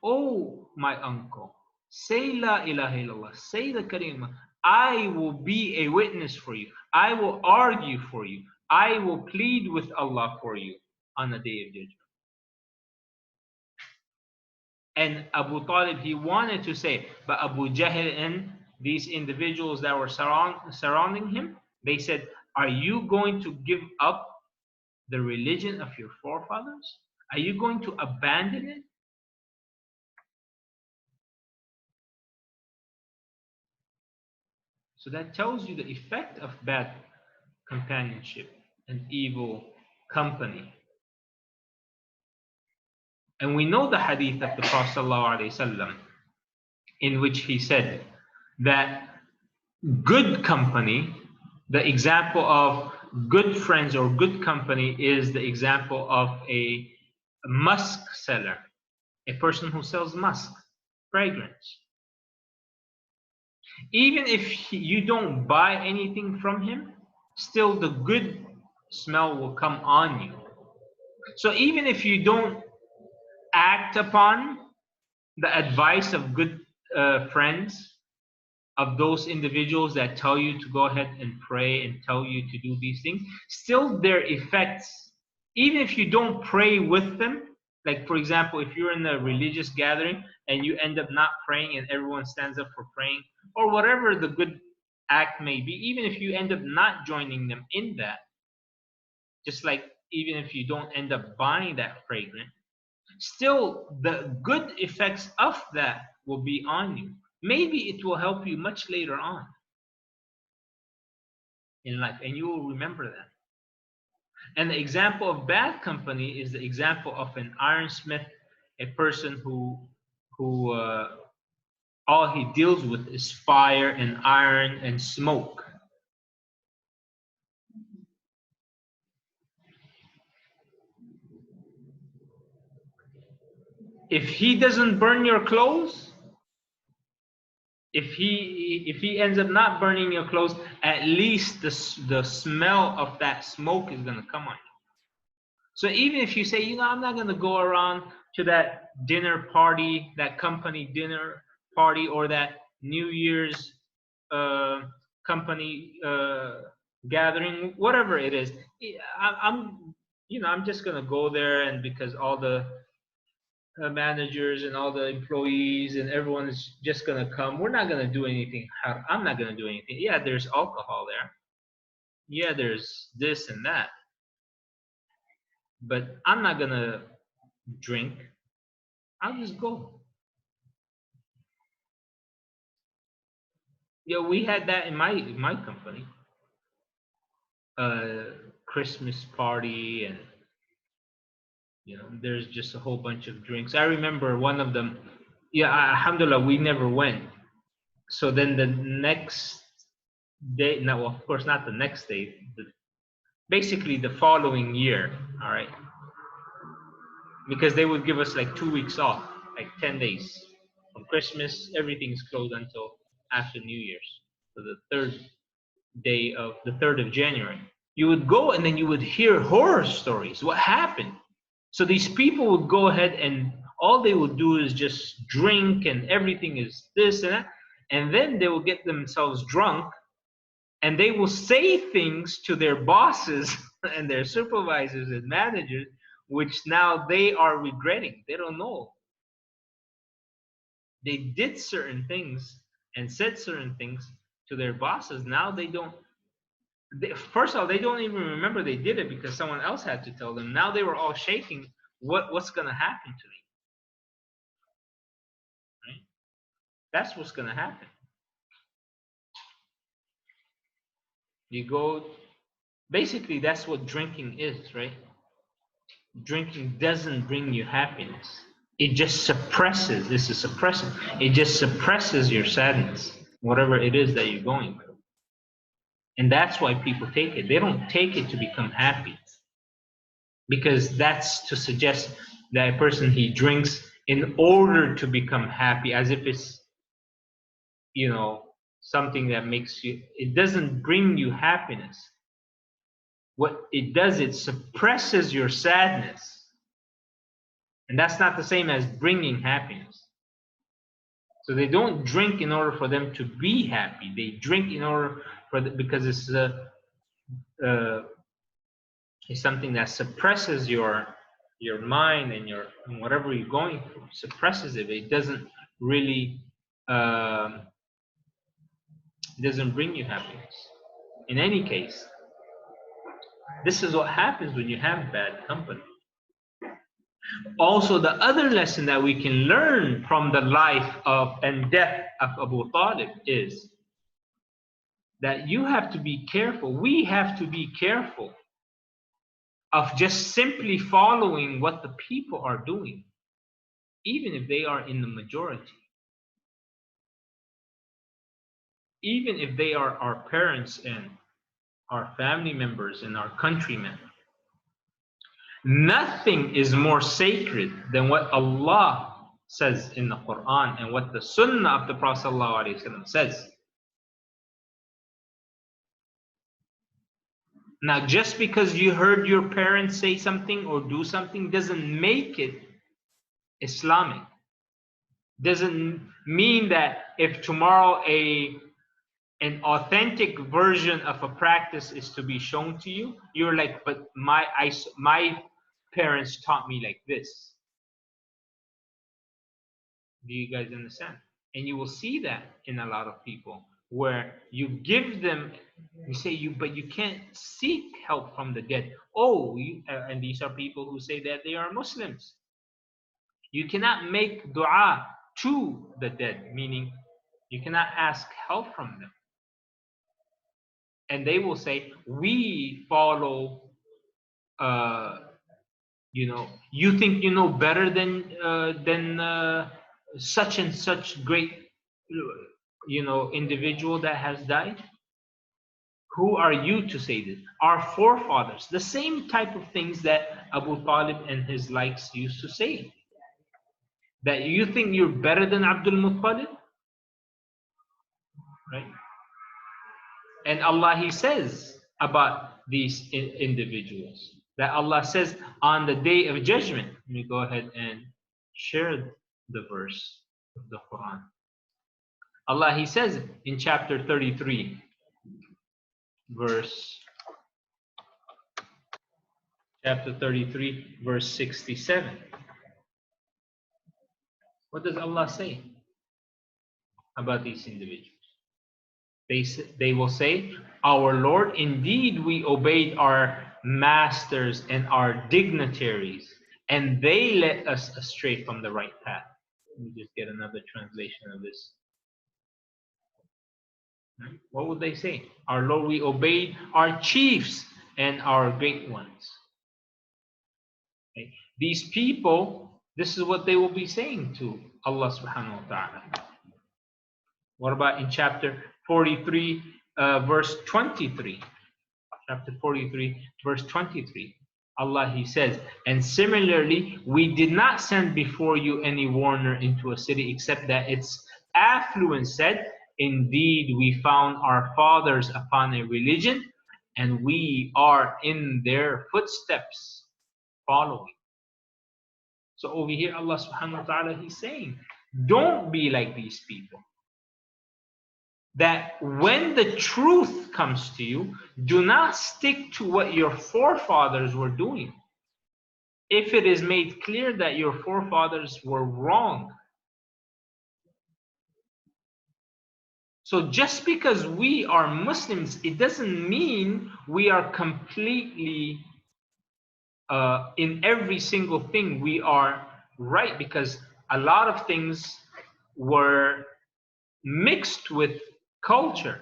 [SPEAKER 1] Oh, my uncle, say La ilaha illallah, say the kalima. I will be a witness for you. I will argue for you. I will plead with Allah for you on the day of judgment. And Abu Talib, he wanted to say, but Abu Jahl and these individuals that were surrounding him, they said, are you going to give up the religion of your forefathers? Are you going to abandon it? So that tells you the effect of bad companionship and evil company. And we know the hadith of the Prophet ﷺ, in which he said that good company, the example of good friends or good company is the example of a musk seller, a person who sells musk, fragrance. Even if you don't buy anything from him, still the good smell will come on you. So even if you don't act upon the advice of good friends, of those individuals that tell you to go ahead and pray and tell you to do these things, still their effects, even if you don't pray with them, like for example, if you're in a religious gathering and you end up not praying and everyone stands up for praying, or whatever the good act may be, even if you end up not joining them in that, just like even if you don't end up buying that fragrance, still the good effects of that will be on you. Maybe it will help you much later on in life, and you will remember that. And the example of bad company is the example of an ironsmith, a person who all he deals with is fire and iron and smoke. If he doesn't burn your clothes, if he ends up not burning your clothes, at least the smell of that smoke is going to come on you. So even if you say, you know, I'm not going to go around to that dinner party, that company dinner party, or that New Year's company gathering, whatever it is, I'm just going to go there, and because all the managers and all the employees and everyone is just going to come, we're not going to do anything. I'm not going to do anything. Yeah, there's alcohol there. Yeah, there's this and that. But I'm not going to drink. I'll just go. Yeah, we had that in my company. Christmas party, and there's just a whole bunch of drinks. I remember one of them. Yeah, alhamdulillah, we never went. So then the next day, no, well, of course not the next day, basically the following year, all right? Because they would give us like 2 weeks off, like 10 days. From Christmas, everything's closed until after New Year's. So the 3rd of January. You would go and then you would hear horror stories. What happened? So these people would go ahead and all they would do is just drink, and everything is this and that. And then they will get themselves drunk, and they will say things to their bosses and their supervisors and managers, which now they are regretting. They don't know. They did certain things and said certain things to their bosses. Now they don't. First of all, they don't even remember they did it because someone else had to tell them. Now they were all shaking. What's going to happen to me? Right? That's what's going to happen. You go. Basically, that's what drinking is, right? Drinking doesn't bring you happiness. It just suppresses. This is suppressing. It just suppresses your sadness, whatever it is that you're going through. And that's why people take it. They don't take it to become happy, because that's to suggest that a person, he drinks in order to become happy, as if it's, something that makes you. It doesn't bring you happiness. What it does, it suppresses your sadness. And that's not the same as bringing happiness. So they don't drink in order for them to be happy. They drink in order for because it's something that suppresses your mind and your whatever you're going through, suppresses it. It doesn't really doesn't bring you happiness. In any case, this is what happens when you have bad company. Also, the other lesson that we can learn from the life of and death of Abu Talib is that you have to be careful. We have to be careful of just simply following what the people are doing, even if they are in the majority. Even if they are our parents and our family members and our countrymen. Nothing is more sacred than what Allah says in the Quran and what the Sunnah of the Prophet ﷺ says. Now, just because you heard your parents say something or do something doesn't make it Islamic. Doesn't mean that if tomorrow an authentic version of a practice is to be shown to you, you're like, but my parents taught me like this. Do you guys understand? And you will see that in a lot of people where you give them, you say but you can't seek help from the dead. And these are people who say that they are Muslims. You cannot make dua to the dead, meaning you cannot ask help from them. And they will say, we follow, you think you know better than such and such great, individual that has died? Who are you to say this? Our forefathers, the same type of things that Abu Talib and his likes used to say. That you think you're better than Abdul Muttalib? Right? And Allah, He says about these individuals, that Allah says on the day of judgment. Let me go ahead and share the verse of the Quran. Allah, He says in chapter 33, chapter 33, verse 67. What does Allah say about these individuals? They will say, our Lord, indeed we obeyed our masters and our dignitaries, and they led us astray from the right path. Let me just get another translation of this. What would they say? Our Lord, we obeyed our chiefs and our great ones. Okay. These people, this is what they will be saying to Allah subhanahu wa ta'ala. What about in chapter 43, verse 23? Chapter 43, verse 23. Allah, He says, and similarly, we did not send before you any warner into a city except that its affluent said, indeed, we found our fathers upon a religion, and we are in their footsteps following. So over here, Allah subhanahu wa ta'ala, He's saying, don't be like these people. That when the truth comes to you, do not stick to what your forefathers were doing. If it is made clear that your forefathers were wrong. So just because we are Muslims, it doesn't mean we are completely, in every single thing we are right, because a lot of things were mixed with culture.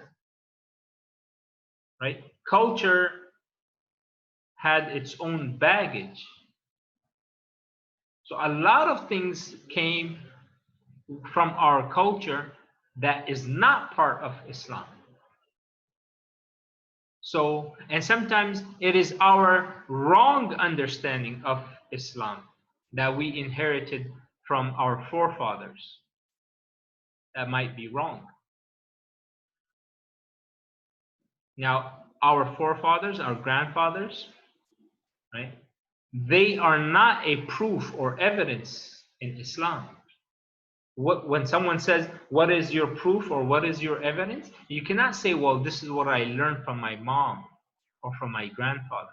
[SPEAKER 1] Right? Culture had its own baggage. So a lot of things came from our culture that is not part of Islam. So, and sometimes it is our wrong understanding of Islam that we inherited from our forefathers. That might be wrong. Now, our forefathers, our grandfathers, right? They are not a proof or evidence in Islam. When someone says, what is your proof or what is your evidence? You cannot say, well, this is what I learned from my mom or from my grandfather.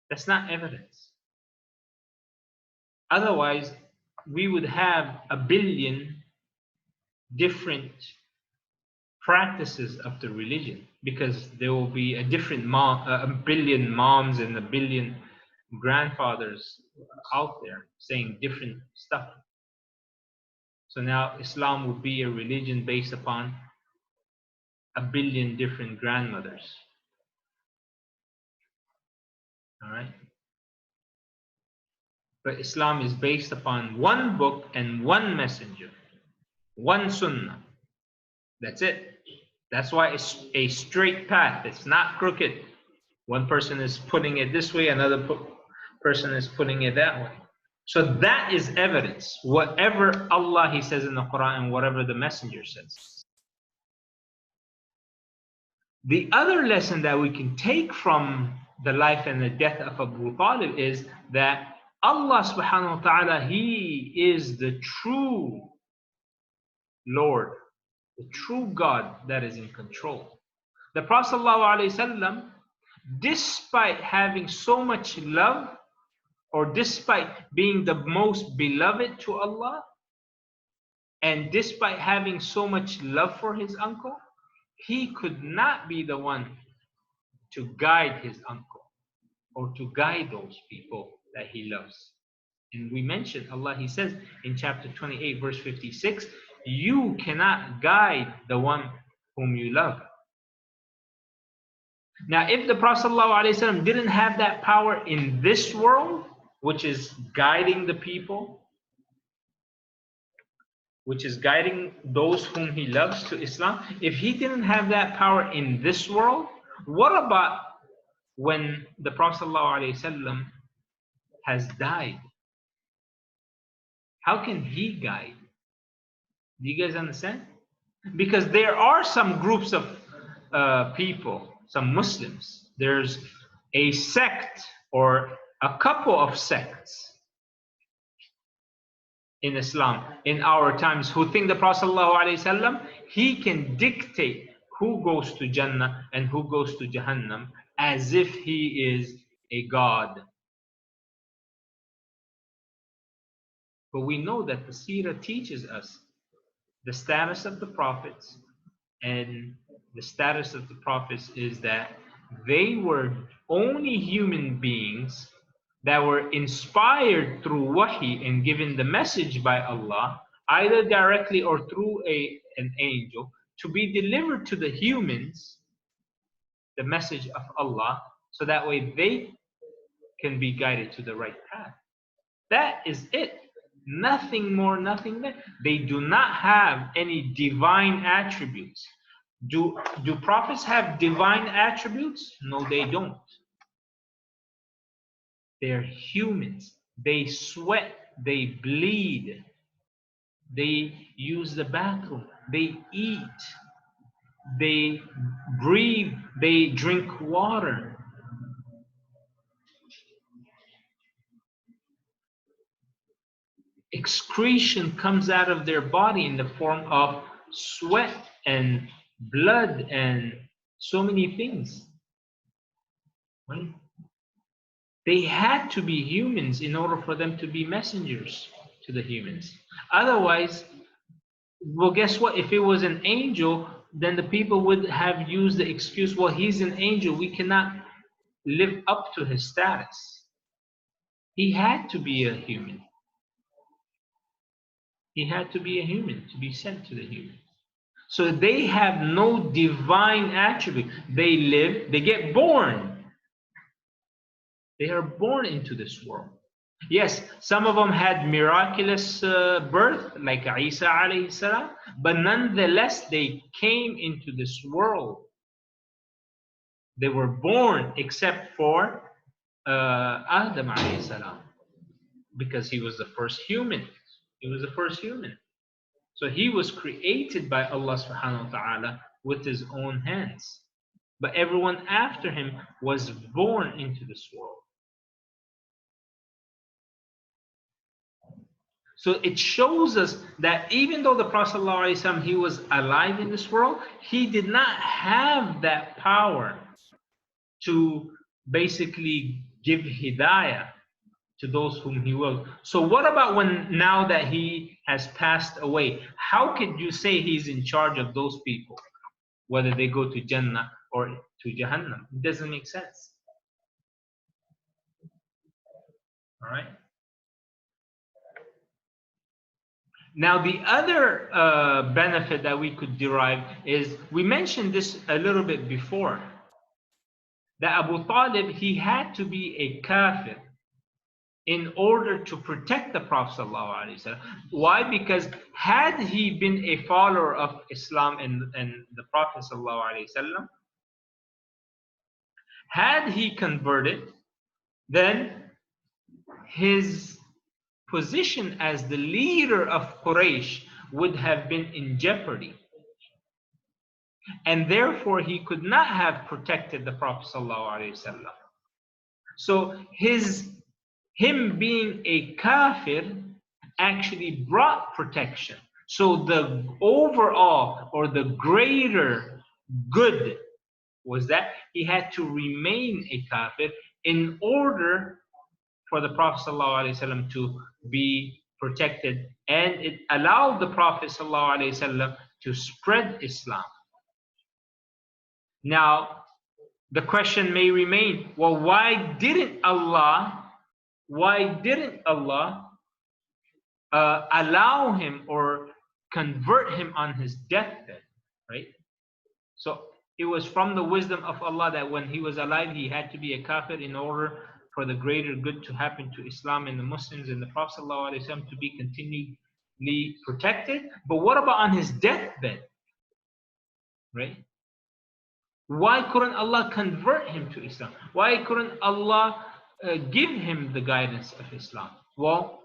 [SPEAKER 1] That's not evidence. Otherwise, we would have a billion different practices of the religion, because there will be a billion moms and a billion grandfathers out there saying different stuff. So now Islam would be a religion based upon a billion different grandmothers. All right. But Islam is based upon one book and one messenger, one sunnah. That's it. That's why it's a straight path. It's not crooked. One person is putting it this way, another person is putting it that way. So that is evidence. Whatever Allah He says in the Quran and whatever the messenger says. The other lesson that we can take from the life and the death of Abu Talib is that Allah subhanahu wa ta'ala, He is the true Lord, the true God that is in control. The Prophet ﷺ, despite having so much love, or despite being the most beloved to Allah, and despite having so much love for his uncle, he could not be the one to guide his uncle or to guide those people that he loves. And we mentioned Allah, He says in chapter 28, verse 56, you cannot guide the one whom you love. Now, if the Prophet ﷺ didn't have that power in this world, which is guiding the people, which is guiding those whom he loves to Islam, if he didn't have that power in this world, what about when the Prophet ﷺ has died? How can he guide? Do you guys understand? Because there are some groups of people, some Muslims. There's a sect or a couple of sects in Islam in our times who think the Prophet ﷺ, he can dictate who goes to Jannah and who goes to Jahannam as if he is a god. But we know that the Seerah teaches us the status of the prophets, and the status of the prophets is that they were only human beings that were inspired through wahi and given the message by Allah, either directly or through an angel, to be delivered to the humans, the message of Allah, so that way they can be guided to the right path. That is it. Nothing more, nothing less. They do not have any divine attributes. Do prophets have divine attributes? No, they don't. They're humans. They sweat, they bleed, they use the bathroom, they eat, they breathe, they drink water. Excretion comes out of their body in the form of sweat and blood and so many things. Right? They had to be humans in order for them to be messengers to the humans. Otherwise, well, guess what? If it was an angel, then the people would have used the excuse, well, he's an angel, we cannot live up to his status. He had to be a human. He had to be a human to be sent to the human. So they have no divine attribute. They live, they get born. They are born into this world. Yes, some of them had miraculous birth, like Isa alayhi salam, but nonetheless, they came into this world. They were born except for Adam alayhi salam, because he was the first human. He was the first human. So he was created by Allah subhanahu wa ta'ala with his own hands. But everyone after him was born into this world. So it shows us that even though the Prophet ﷺ, he was alive in this world, he did not have that power to basically give hidayah to those whom he will. So what about now that he has passed away? How could you say he's in charge of those people, whether they go to Jannah or to Jahannam? It doesn't make sense. All right. Now, the other benefit that we could derive is, we mentioned this a little bit before, that Abu Talib, he had to be a kafir in order to protect the Prophet ﷺ. Why? Because had he been a follower of Islam and the Prophet ﷺ, had he converted, then his position as the leader of Quraysh would have been in jeopardy. And therefore, he could not have protected the Prophet ﷺ. So him being a kafir actually brought protection. So the overall or the greater good was that he had to remain a kafir in order for the Prophet ﷺ to be protected, and it allowed the Prophet ﷺ to spread Islam. Now, the question may remain, well, why didn't Allah allow him or convert him on his deathbed, right? So it was from the wisdom of Allah that when he was alive, he had to be a kafir in order for the greater good to happen to Islam and the Muslims and the Prophet ﷺ to be continually protected. But what about on his deathbed, right? Why couldn't Allah convert him to Islam? Why couldn't Allah give him the guidance of Islam? Well,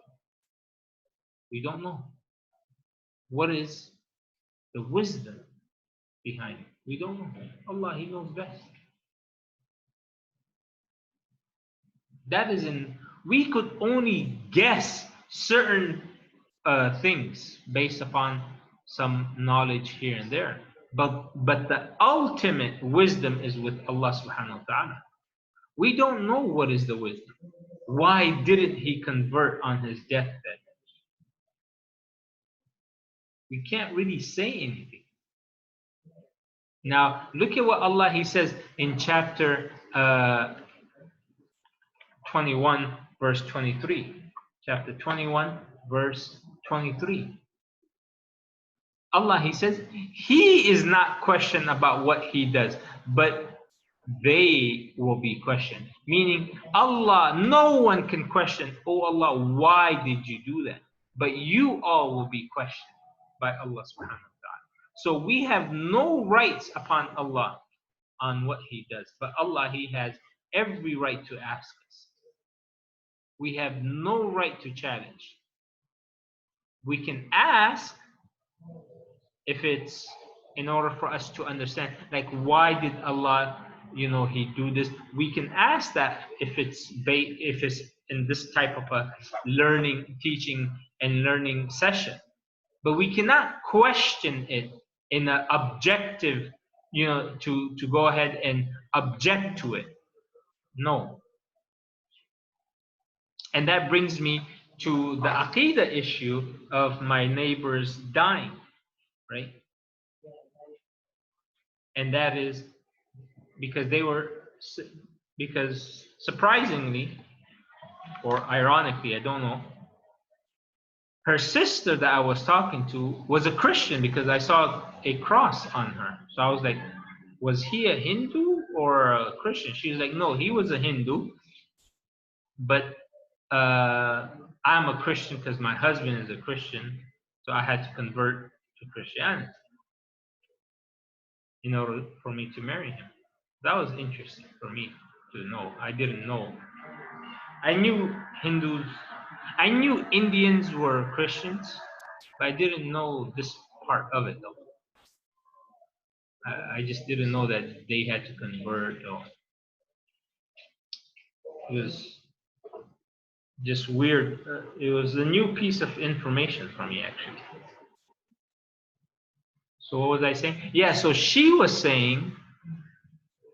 [SPEAKER 1] we don't know. What is the wisdom behind it? We don't know. Allah, He knows best. That is we could only guess certain things based upon some knowledge here and there. But the ultimate wisdom is with Allah subhanahu wa ta'ala. We don't know what is the wisdom. Why didn't he convert on his deathbed? We can't really say anything. Now, look at what Allah, He says in chapter 21, verse 23. Chapter 21, verse 23. Allah, He says, He is not questioned about what He does, but they will be questioned. Meaning, Allah, no one can question, oh Allah, why did you do that? But you all will be questioned by Allah subhanahu wa ta'ala. So we have no rights upon Allah on what He does. But Allah, He has every right to ask us. We have no right to challenge. We can ask if it's in order for us to understand, like, why did Allah, He do this? We can ask that if it's in this type of a teaching and learning session. But we cannot question it in an objective, to go ahead and object to it. No. And that brings me to the aqidah issue of my neighbors dying, right? And that is because surprisingly, or ironically, I don't know, her sister that I was talking to was a Christian because I saw a cross on her. So I was like, was he a Hindu or a Christian? She was like, no, he was a Hindu, but I'm a Christian because my husband is a Christian, so I had to convert to Christianity in order for me to marry him. That was interesting for me to know. I didn't know. I knew Hindus, I knew Indians were Christians, but I didn't know this part of it though. I just didn't know that they had to convert. Or it was Just weird. It was a new piece of information for me, actually. So what was I saying? Yeah, so she was saying,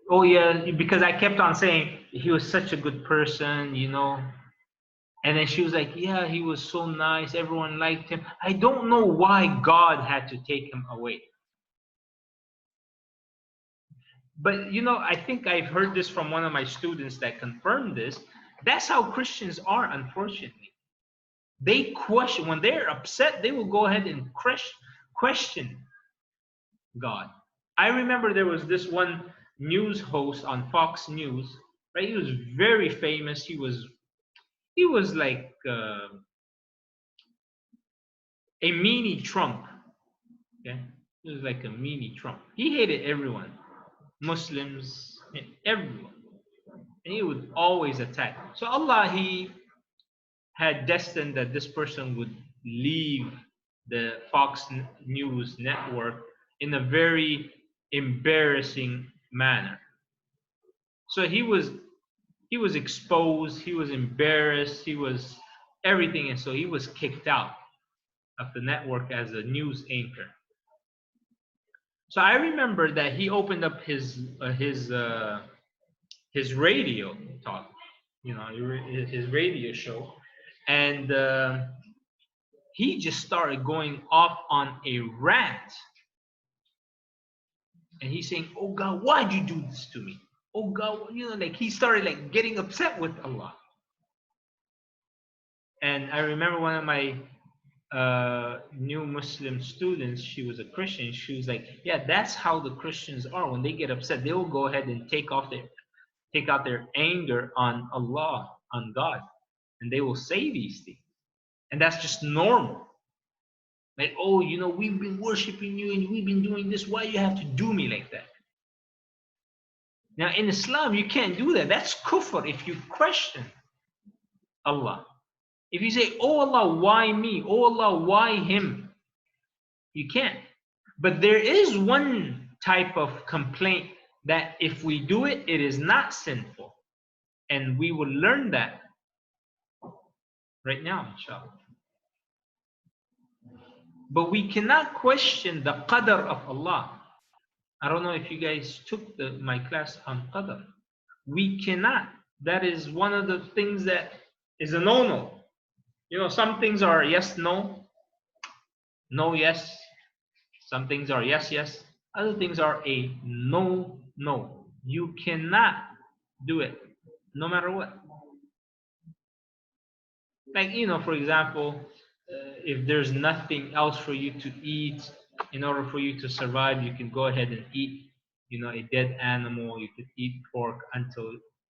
[SPEAKER 1] oh yeah, because I kept on saying he was such a good person, you know. And then she was like, yeah, he was so nice. Everyone liked him. I don't know why God had to take him away. But, you know, I think I've heard this from one of my students that confirmed this. That's how Christians are, unfortunately. They question, when they're upset, they will go ahead and question God. I remember there was this one news host on Fox News, right? He was very famous. He was like a mini Trump. Okay, he was like a mini Trump. He hated everyone, Muslims, everyone, and he would always attack. So Allah, He had destined that this person would leave the Fox News network in a very embarrassing manner. So he was exposed, he was embarrassed, he was everything, and so he was kicked out of the network as a news anchor. So I remember that he opened up his radio talk, you know, his radio show, and he just started going off on a rant, and he's saying, "Oh God, why'd you do this to me? Oh God," you know, like he started like getting upset with Allah. And I remember one of my new Muslim students, she was a Christian. She was like, "Yeah, that's how the Christians are. When they get upset, they will go ahead and take out their anger on Allah, on God, and they will say these things, and that's just normal. Like, oh, you know, we've been worshiping you and we've been doing this. Why do you have to do me like that?" Now, in Islam, you can't do that. That's kufr if you question Allah. If you say, "Oh Allah, why me? Oh Allah, why him?" You can't. But there is one type of complaint that if we do it, it is not sinful. And we will learn that right now, inshallah. But we cannot question the qadr of Allah. I don't know if you guys took my class on qadr. We cannot. That is one of the things that is a no-no. You know, some things are yes, no, no, yes. Some things are yes, yes. Other things are a no, no. You cannot do it, no matter what. Like, you know, for example, if there's nothing else for you to eat, in order for you to survive, you can go ahead and eat, you know, a dead animal. You could eat pork until,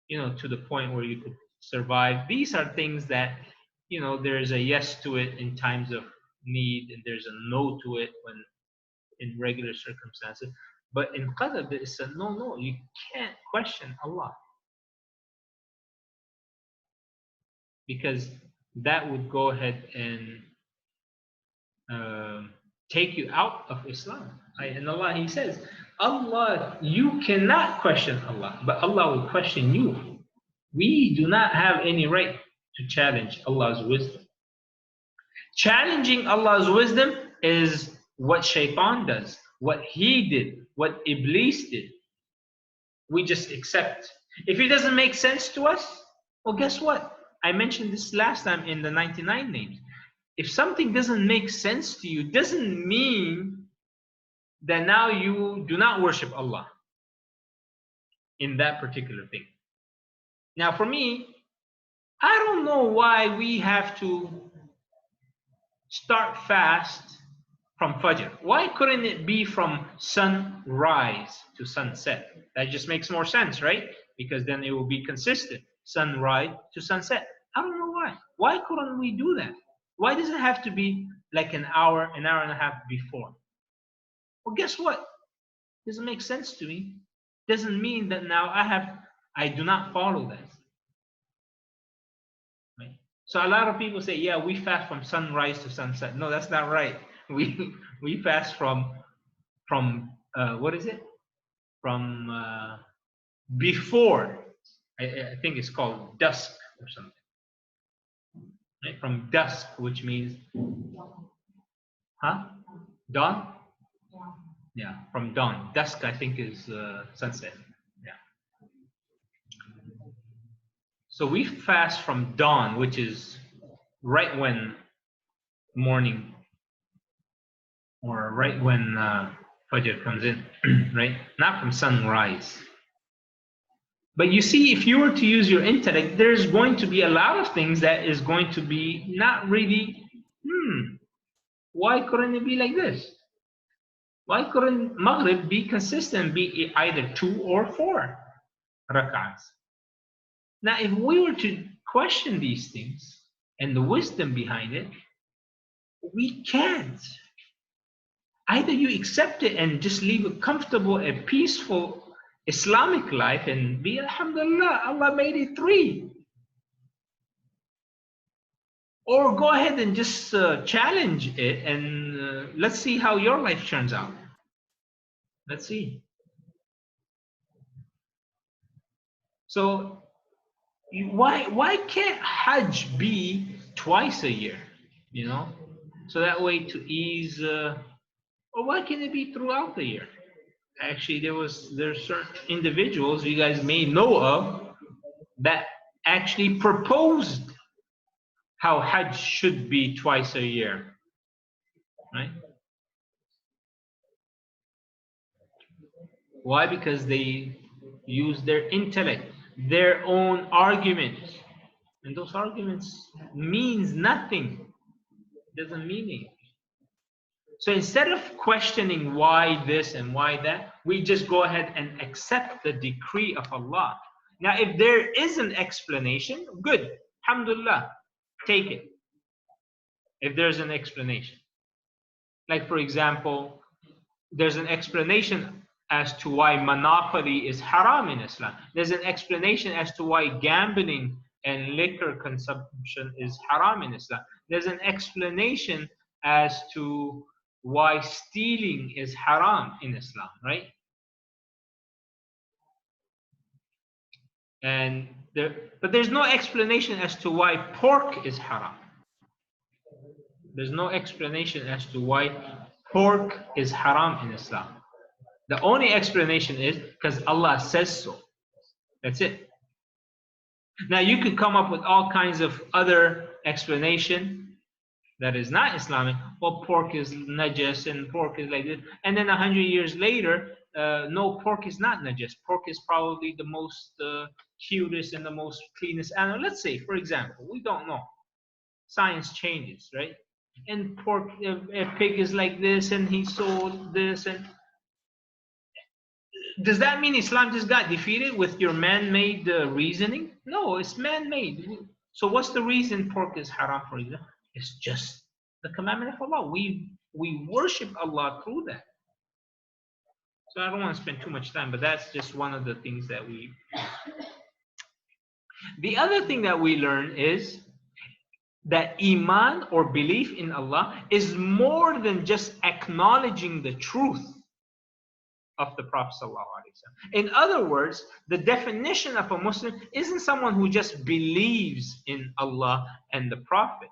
[SPEAKER 1] you know, to the point where you could survive. These are things that, you know, there's a yes to it in times of need, and there's a no to it when in regular circumstances. But in qadr, it's a no, no. You can't question Allah, because that would go ahead and take you out of Islam. And Allah, He says, Allah, you cannot question Allah, but Allah will question you. We do not have any right to challenge Allah's wisdom. Challenging Allah's wisdom is what Shaitan does, what he did, what Iblis did. We just accept. If it doesn't make sense to us, well, guess what? I mentioned this last time in the 99 names. If something doesn't make sense to you, doesn't mean that now you do not worship Allah in that particular thing. Now, for me, I don't know why we have to start fast from Fajr. Why couldn't it be from sunrise to sunset? That just makes more sense, right? Because then it will be consistent. Sunrise to sunset. I don't know why. Why couldn't we do that? Why does it have to be like an hour and a half before? Well, guess what? Doesn't make sense to me. Doesn't mean that now I do not follow that. Right? So a lot of people say, yeah, we fast from sunrise to sunset. No, that's not right. We fast from what is it? From before. I think it's called dusk or something. right? From dusk, which means, huh? Dawn? Yeah, from dawn. Dusk, I think, is sunset. Yeah. So we fast from dawn, which is right when morning, or right when Fajr comes in, right? Not from sunrise. But you see, if you were to use your intellect, there's going to be a lot of things that is going to be not really, why couldn't it be like this? Why couldn't Maghrib be consistent, be either 2 or 4 rak'ahs? Now, if we were to question these things and the wisdom behind it, we can't. Either you accept it and just live a comfortable and peaceful Islamic life and be, alhamdulillah, Allah made it 3. Or go ahead and just challenge it, and let's see how your life turns out. Let's see. So why can't Hajj be twice a year? You know, so that way to ease. Or why can't it be throughout the year? Actually, there's certain individuals you guys may know of that actually proposed how Hajj should be twice a year, right? Why? Because they use their intellect, their own arguments, and those arguments means nothing. Doesn't mean anything. So instead of questioning why this and why that, we just go ahead and accept the decree of Allah. Now, if there is an explanation, good, alhamdulillah, take it. If there's an explanation, like for example, there's an explanation as to why monopoly is haram in Islam. There's an explanation as to why gambling and liquor consumption is haram in Islam. There's an explanation as to why stealing is haram in Islam, right? But there's no explanation as to why pork is haram. There's no explanation as to why pork is haram in Islam. The only explanation is because Allah says so. That's it. Now you could come up with all kinds of other explanation that is not Islamic. Well, pork is najas and pork is like this. And then 100 years later, no, pork is not najas. Pork is probably the most cutest and the most cleanest animal. Let's say, for example, we don't know. Science changes, right? And pork, a pig is like this, and he sold this, and does that mean Islam just got defeated with your man-made reasoning? No, it's man-made. So what's the reason pork is haram, for example? It's just the commandment of Allah. We worship Allah through that. So I don't want to spend too much time, but that's just one of the things that we... The other thing that we learn is that Iman or belief in Allah is more than just acknowledging the truth of the Prophet ﷺ. In other words, the definition of a Muslim isn't someone who just believes in Allah and the Prophet.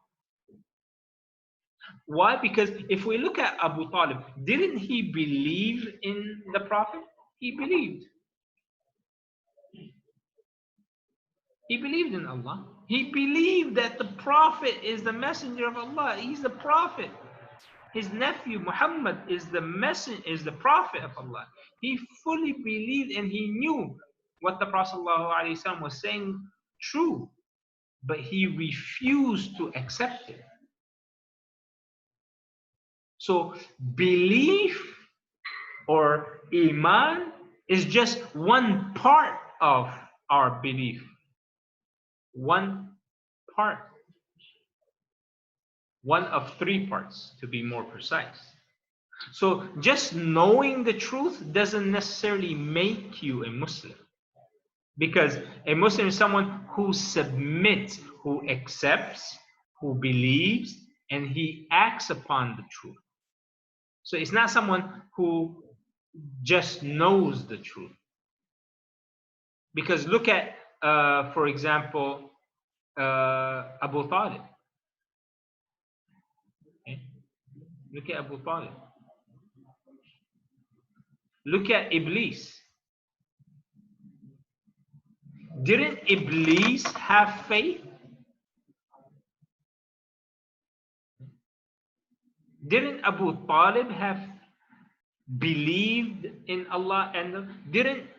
[SPEAKER 1] Why? Because if we look at Abu Talib, didn't he believe in the Prophet? He believed. He believed in Allah. He believed that the Prophet is the messenger of Allah. He's the Prophet. His nephew Muhammad is the Prophet of Allah. He fully believed and he knew what the Prophet ﷺ was saying true, but he refused to accept it. So belief or Iman is just one part of our belief. One part. One of 3 parts, to be more precise. So just knowing the truth doesn't necessarily make you a Muslim. Because a Muslim is someone who submits, who accepts, who believes, and he acts upon the truth. So it's not someone who just knows the truth. Because look at, for example, Abu Talib. Look at Abu Talib. Look at Iblis. Didn't Iblis have faith? Didn't Abu Talib have believed in Allah? And didn't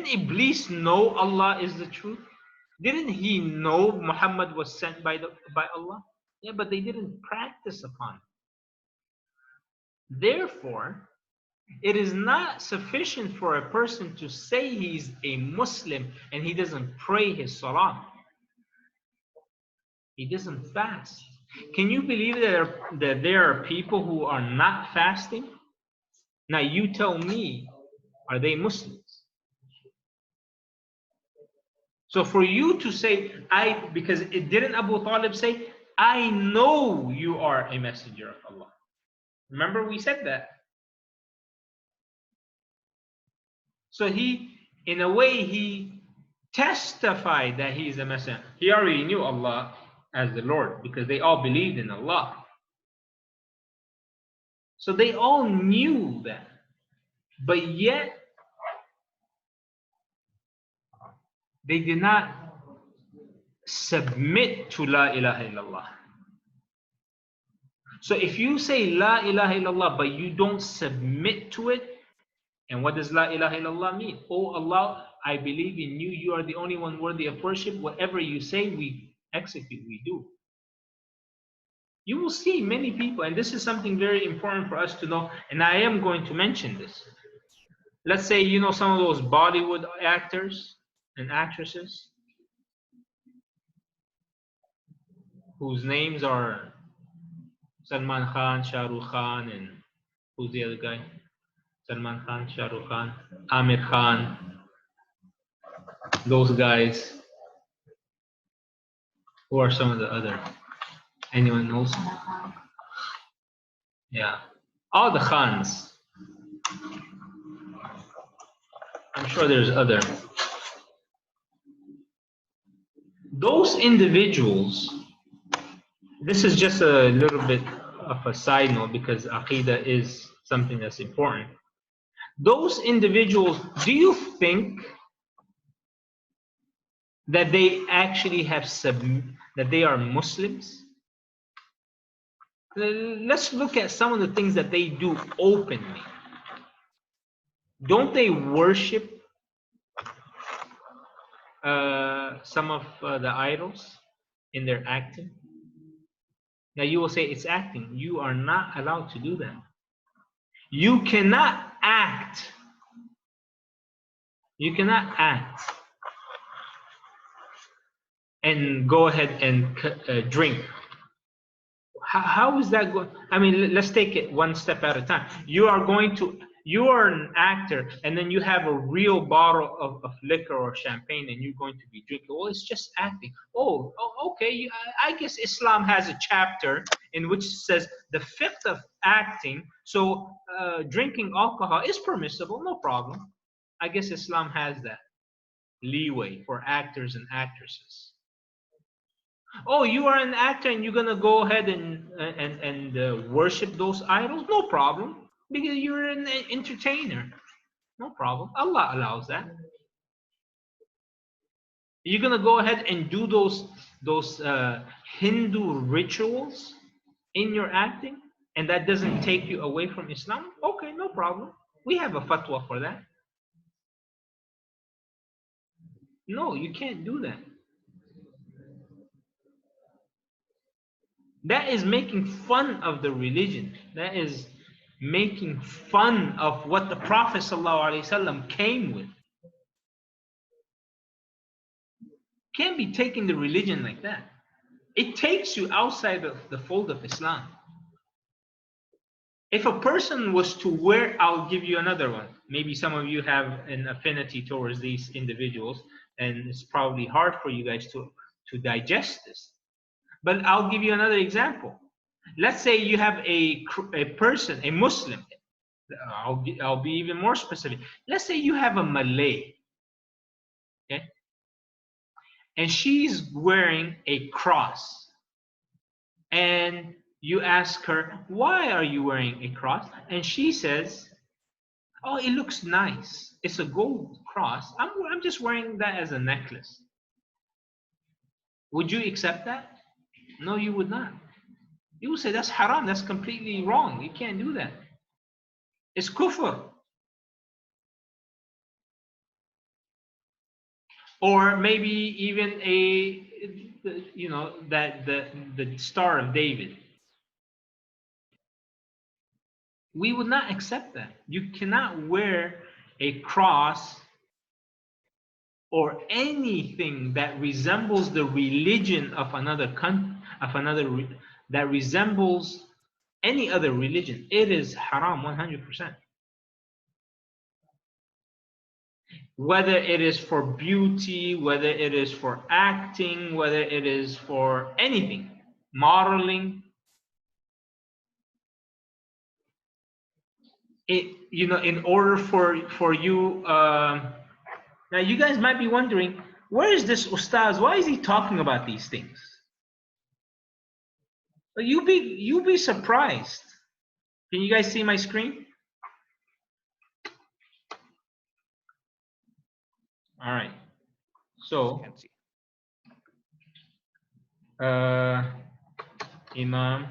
[SPEAKER 1] Iblis know Allah is the truth? Didn't he know Muhammad was sent by Allah? Yeah, but they didn't practice upon it. Therefore, it is not sufficient for a person to say he's a Muslim and he doesn't pray his salah. He doesn't fast. Can you believe that there are people who are not fasting? Now you tell me, are they Muslims? So for you to say, because it didn't Abu Talib say, I know you are a messenger of Allah. Remember we said that. So he, in a way, he testified that he is a messenger. He already knew Allah as the Lord because they all believed in Allah. So they all knew that. But yet, they did not submit to La ilaha illallah. So if you say La ilaha illallah, but you don't submit to it, and what does La ilaha illallah mean? Oh Allah, I believe in you. You are the only one worthy of worship. Whatever you say, we execute, we do. You will see many people, and this is something very important for us to know, and I am going to mention this. Let's say, you know, some of those Bollywood actors and actresses whose names are Salman Khan, Shah Rukh Khan, and who's the other guy? Salman Khan, Shah Rukh Khan, Amir Khan, those guys. Who are some of the other? Anyone knows? Yeah. All the Khans. I'm sure there's other. Those individuals, this is just a little bit of a side note because Aqidah is something that's important. Those individuals, do you think that they actually have that they are Muslims? Let's look at some of the things that they do openly. Don't they worship some of the idols in their acting? Now you will say it's acting. You are not allowed to do that. You cannot act. You cannot act and go ahead and drink. How is that going? I mean, let's take it one step at a time. You are an actor, and then you have a real bottle of liquor or champagne, and you're going to be drinking. Well, it's just acting. Oh okay. I guess Islam has a chapter in which says the fifth of acting. So drinking alcohol is permissible, no problem. I guess Islam has that leeway for actors and actresses. Oh, you are an actor and you're gonna go ahead and worship those idols? No problem, because you're an entertainer. No problem. Allah allows that. You're gonna go ahead and do those Hindu rituals in your acting, and that doesn't take you away from Islam? Okay, no problem. We have a fatwa for that. No, you can't do that. That is making fun of the religion. That is making fun of what the Prophet ﷺ came with. Can't be taking the religion like that. It takes you outside of the fold of Islam. If a person was to wear, I'll give you another one. Maybe some of you have an affinity towards these individuals, and it's probably hard for you guys to digest this. But I'll give you another example. Let's say you have a person, a Muslim. I'll be even more specific. Let's say you have a Malay, okay, and she's wearing a cross, and You ask her, why are you wearing a cross? And she says, oh, it looks nice. It's a gold cross. I'm just wearing that as a necklace. Would you accept that? No, you would not. You would say that's haram. That's completely wrong. You can't do that. It's kufr. Or maybe even that the Star of David. We would not accept that. You cannot wear a cross or anything that resembles the religion of another that resembles any other religion. It is haram 100%. Whether it is for beauty, whether it is for acting, whether it is for anything, modeling, in order for you, now you guys might be wondering, where is this ustaz? Why is he talking about these things? But you'll be surprised. Can you guys see my screen? All right. So, Imam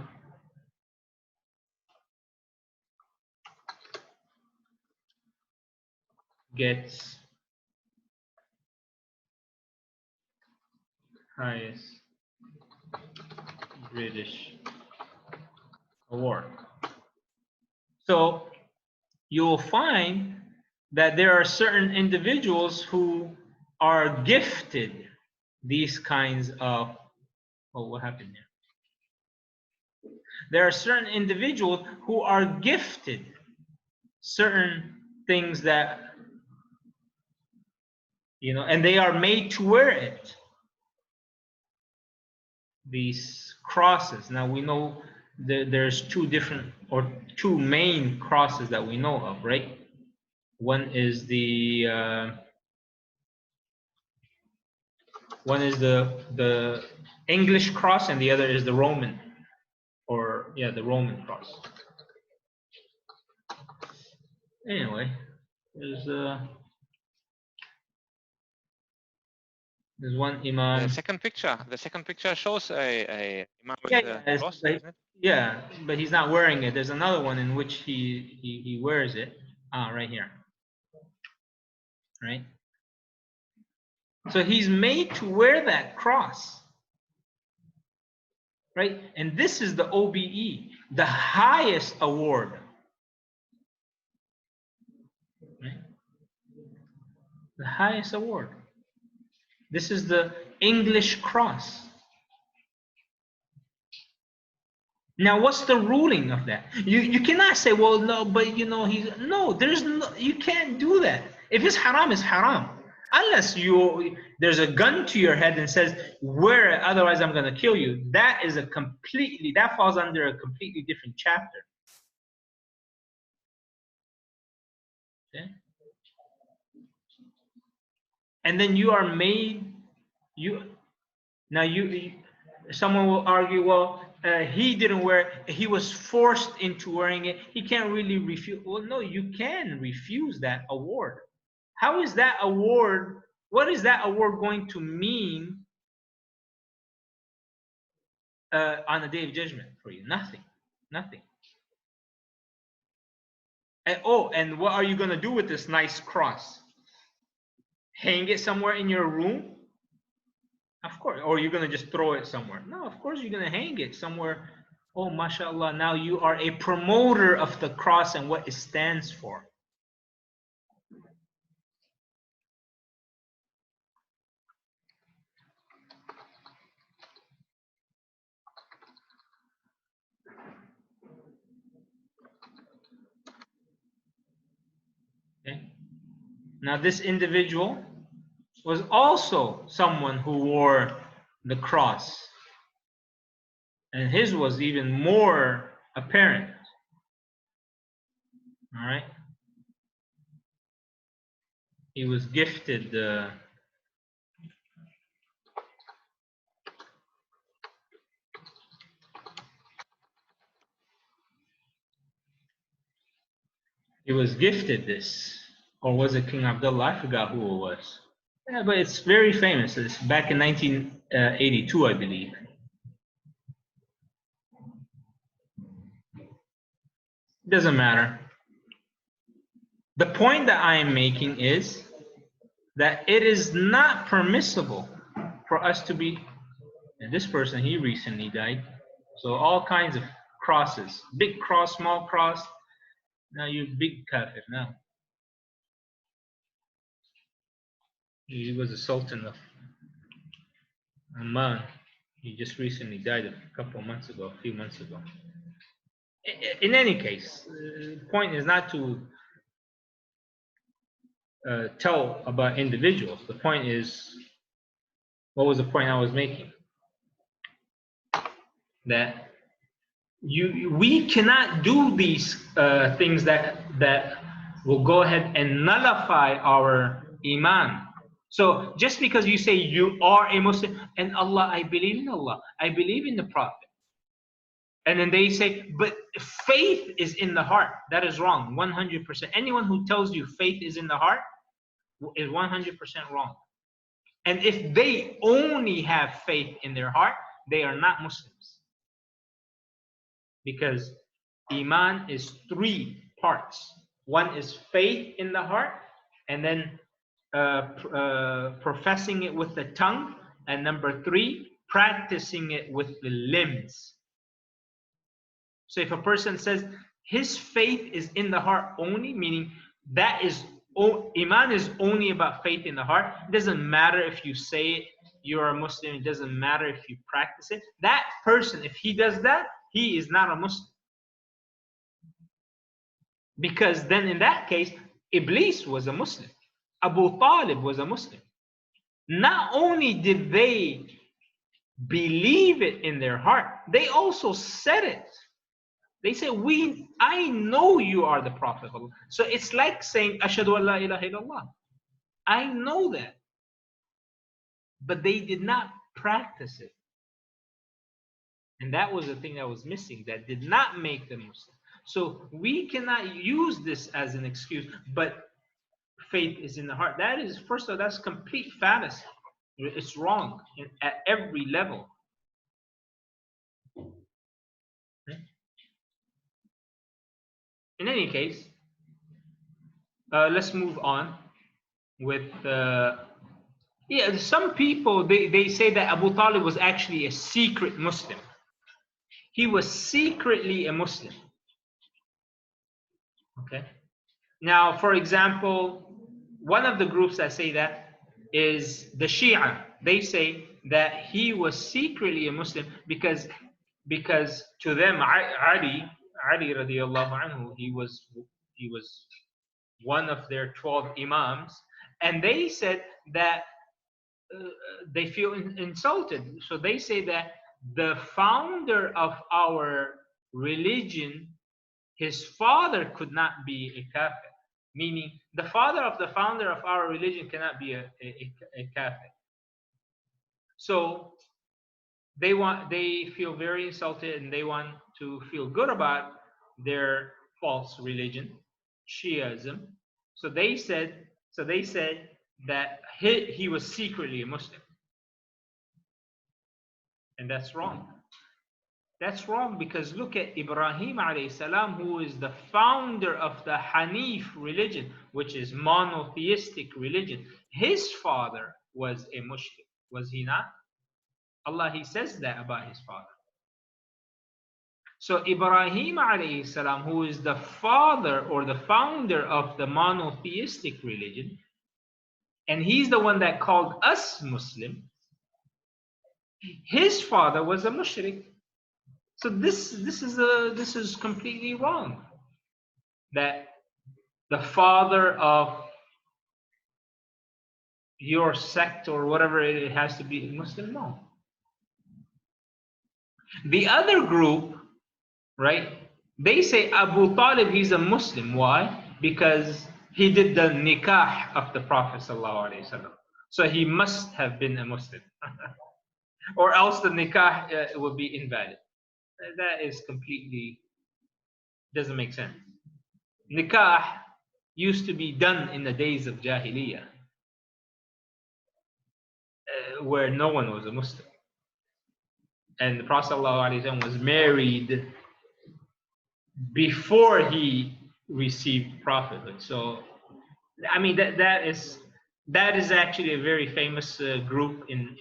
[SPEAKER 1] gets highest British award. So you'll find that there are certain individuals who are gifted these kinds of, oh, what happened there? There are certain individuals who are gifted certain things that, and they are made to wear it. These crosses. Now we know there's two main crosses that we know of, right? One is the English cross, and the other is the Roman, the Roman cross. Anyway, there's one imam.
[SPEAKER 3] The second picture shows a imam with a cross, isn't it?
[SPEAKER 1] Yeah, but he's not wearing it. There's another one in which he wears it. Right here. Right. So he's made to wear that cross. Right? And this is the OBE, the highest award. Right? The highest award. This is the English cross. Now, what's the ruling of that? You cannot say, well, no, but you can't do that. If it's haram, it's haram. Unless there's a gun to your head and says, wear it, otherwise I'm going to kill you. That falls under a completely different chapter. Okay? And then you are made, someone will argue, well, he didn't wear it, he was forced into wearing it, he can't really refuse. Well, no, you can refuse that award. How is that award, what is that award going to mean on the day of judgment for you? Nothing. And what are you going to do with this nice cross? Hang it somewhere in your room? Of course. Or you're going to just throw it somewhere? No, of course you're going to hang it somewhere. Oh, mashallah, now you are a promoter of the cross and what it stands for. Okay. Now this individual was also someone who wore the cross. And his was even more apparent. All right. He was gifted He was gifted this, or was it King Abdullah? I forgot who it was. Yeah, but it's very famous. It's back in 1982, I believe. Doesn't matter. The point that I am making is that it is not permissible for us to be, and this person, he recently died, so all kinds of crosses, big cross, small cross. Now you're big kafir now. He was a sultan of Oman. He just recently died a few months ago. In any case, the point is not to tell about individuals. The point is, what was the point I was making? That we cannot do these things that will go ahead and nullify our iman. So just because you say you are a Muslim and Allah, I believe in Allah, I believe in the Prophet, and then they say, but faith is in the heart. That is wrong, 100%. Anyone who tells you faith is in the heart is 100% wrong. And if they only have faith in their heart, they are not Muslims. Because iman is 3 parts. One is faith in the heart, and then professing it with the tongue, and number 3, practicing it with the limbs. So if a person says his faith is in the heart only, meaning that is iman is only about faith in the heart. It doesn't matter if you say it, you're a Muslim. It doesn't matter if you practice it. That person, if he does that, he is not a Muslim. Because then in that case, Iblis was a Muslim. Abu Talib was a Muslim. Not only did they believe it in their heart, they also said it. They say, I know you are the Prophet of Allah. So it's like saying, Ashhadu an la ilaha illallah. I know that. But they did not practice it. And that was the thing that was missing, that did not make them Muslim. So we cannot use this as an excuse, but faith is in the heart. That is, first of all, that's complete fallacy. It's wrong at every level. In any case, let's move on with some people, they say that Abu Talib was actually a secret Muslim. He was secretly a Muslim. Okay. Now, for example, one of the groups that say that is the Shia. They say that he was secretly a Muslim because to them, Ali radiallahu anhu, he was one of their 12 imams, and they said that they feel insulted. So they say that the founder of our religion, his father could not be a kafir. Meaning, the father of the founder of our religion cannot be a kafir. So they feel very insulted, and they want to feel good about their false religion, Shiism. So they said that he was secretly a Muslim. And that's wrong. That's wrong, because look at Ibrahim alayhi salam, who is the founder of the Hanif religion, which is monotheistic religion. His father was a mushrik, was he not? Allah, he says that about his father. So Ibrahim alayhi salam, who is the father or the founder of the monotheistic religion, and he's the one that called us Muslim, his father was a mushrik. So this is completely wrong. That the father of your sect or whatever it has to be Muslim, no. The other group, right? They say Abu Talib, he's a Muslim. Why? Because he did the nikah of the Prophet ﷺ. So he must have been a Muslim, or else the nikah would be invalid. That is completely doesn't make sense. nikah used to be done in the days of Jahiliyyah, where no one was a Muslim. And the Prophet ﷺ was married before he received prophethood. So, I mean, that is actually a very famous group in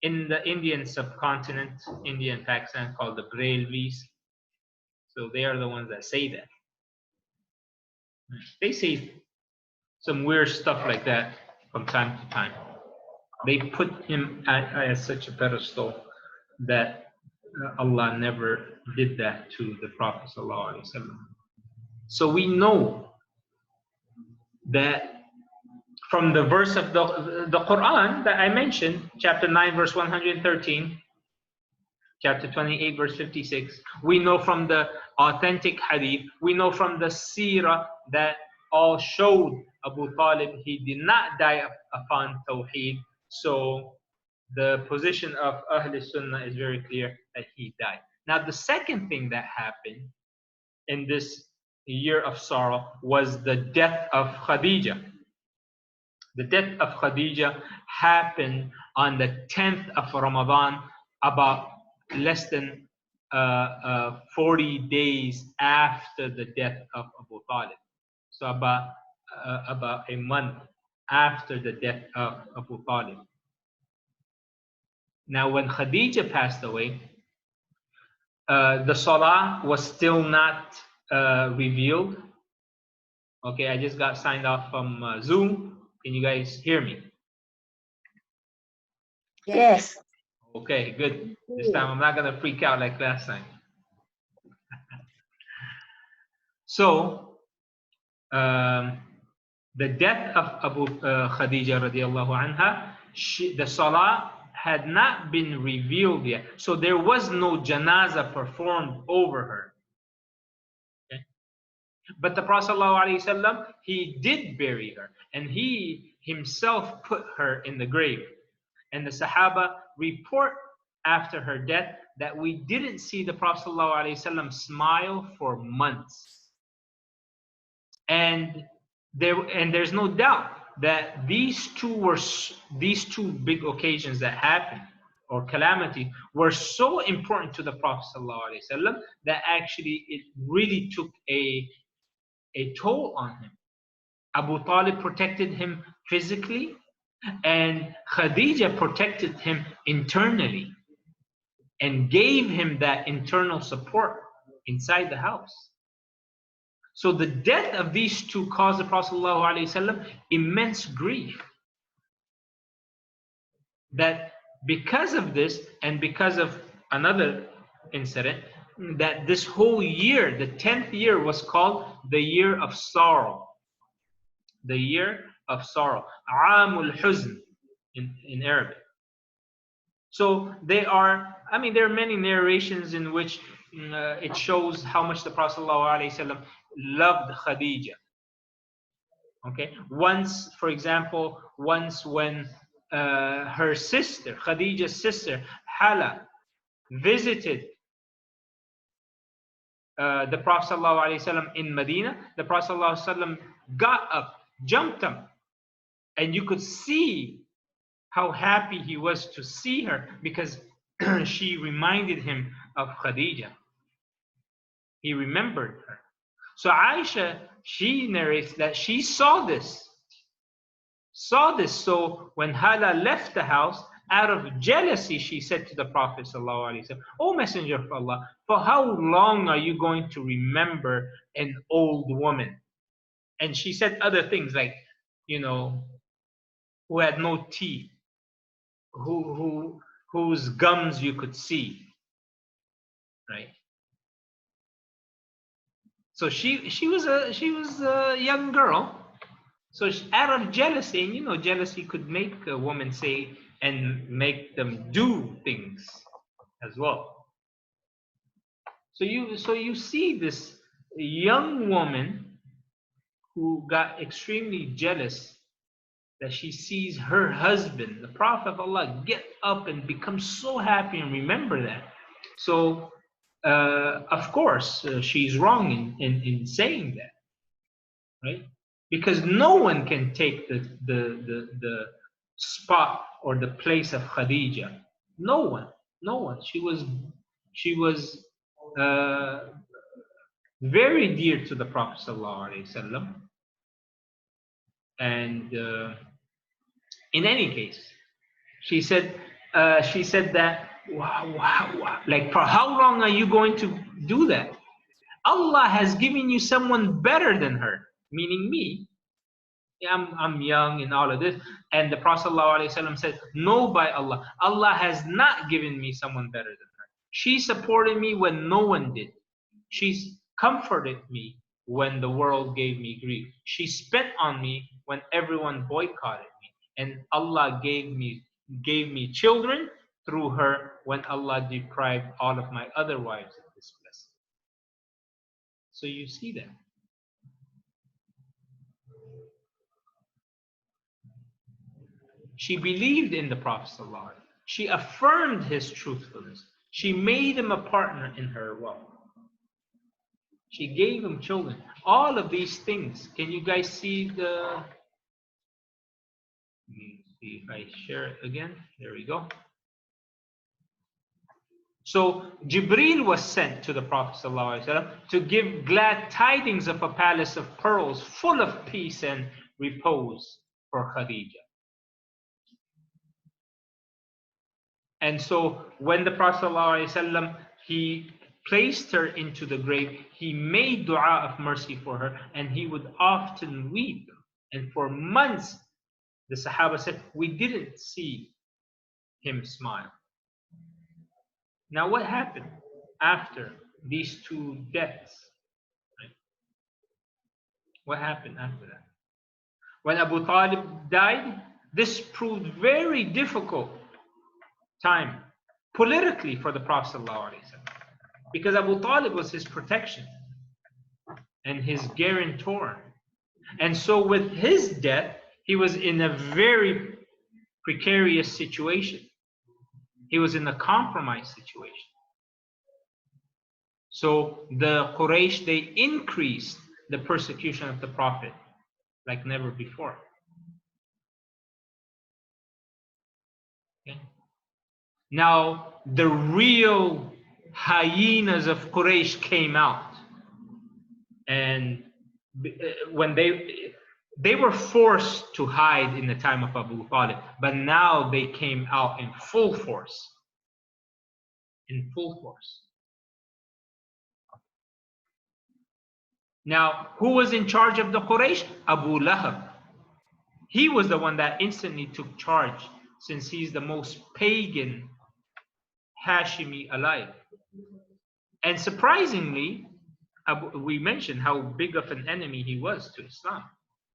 [SPEAKER 1] the Indian subcontinent, India and Pakistan, called the Brelvis. So they are the ones that say that. They say some weird stuff like that from time to time. They put him at such a pedestal that Allah never did that to the Prophet ﷺ. So we know that from the verse of the Quran that I mentioned, chapter 9, verse 113, chapter 28, verse 56, we know from the authentic hadith, we know from the seerah that all showed Abu Talib he did not die upon Tawheed. So the position of Ahl Sunnah is very clear that he died. Now the second thing that happened in this year of sorrow was the death of Khadijah. The death of Khadijah happened on the 10th of Ramadan, about less than 40 days after the death of Abu Talib. So about a month after the death of Abu Talib. Now when Khadijah passed away, the Salah was still not revealed. Okay, I just got signed off from Zoom. Can you guys hear me?
[SPEAKER 2] Yes.
[SPEAKER 1] Okay, good. This time I'm not going to freak out like last time. So, the death of Abu Khadijah radiallahu anha, the Salah had not been revealed yet. So there was no janazah performed over her. Okay? But the Prophet ﷺ, he did bury her. And he himself put her in the grave. And the Sahaba report after her death that we didn't see the Prophet ﷺ smile for months. And there's no doubt that these two big occasions that happened, or calamity, were so important to the Prophet ﷺ that actually it really took a toll on him. Abu Talib protected him physically, and Khadijah protected him internally and gave him that internal support inside the house. So the death of these two caused the Prophet ﷺ immense grief. That because of this, and because of another incident, that this whole year, the 10th year, was called the year of sorrow. The year of sorrow. Amul Huzn in Arabic. So there are many narrations in which it shows how much the Prophet ﷺ loved Khadijah. Okay, for example, when her sister, Khadija's sister, Hala, visited the Prophet ﷺ in Medina, the Prophet ﷺ got up, jumped up, and you could see how happy he was to see her, because she reminded him of Khadijah. He remembered her. So Aisha, she narrates that she saw this. So when Hala left the house, out of jealousy, she said to the Prophet ﷺ, "O Messenger of Allah, for how long are you going to remember an old woman?" And she said other things like, who had no teeth, whose gums you could see, right? So she was a young girl. So out of jealousy, and jealousy could make a woman say and make them do things as well. So you see this young woman who got extremely jealous that she sees her husband, the Prophet of Allah, get up and become so happy and remember that. So of course, she's wrong in saying that, right? Because no one can take the spot or the place of Khadijah. No one, no one. She was very dear to the Prophet sallallahu alaihi wasallam, and in any case, she said that, wow, like, for how long are you going to do that? Allah has given you someone better than her, meaning me. I'm young and all of this. And the Prophet ﷺ said, no, by Allah, Allah has not given me someone better than her. She supported me when no one did. She comforted me when the world gave me grief. She spent on me when everyone boycotted me. And Allah gave me children through her when Allah deprived all of my other wives of this blessing. So you see that. She believed in the Prophet ﷺ. She affirmed his truthfulness. She made him a partner in her wealth. She gave him children. All of these things. Can you guys see the... Let me see if I share it again. There we go. So Jibreel was sent to the Prophet ﷺ to give glad tidings of a palace of pearls full of peace and repose for Khadijah. And so when the Prophet ﷺ, he placed her into the grave, he made dua of mercy for her, and he would often weep. And for months, the Sahaba said, we didn't see him smile. Now what happened after these two deaths? Right? What happened after that? When Abu Talib died, this proved very difficult time politically for the Prophet ﷺ, because Abu Talib was his protection and his guarantor. And so with his death, he was in a very precarious situation. He was in a compromised situation. So the Quraysh, they increased the persecution of the Prophet like never before. Okay. Now, the real hyenas of Quraysh came out. And when they were forced to hide in the time of Abu Talib, but now they came out in full force. In full force. Now, who was in charge of the Quraysh? Abu Lahab. He was the one that instantly took charge, since he's the most pagan Hashimi alive. And surprisingly, we mentioned how big of an enemy he was to Islam.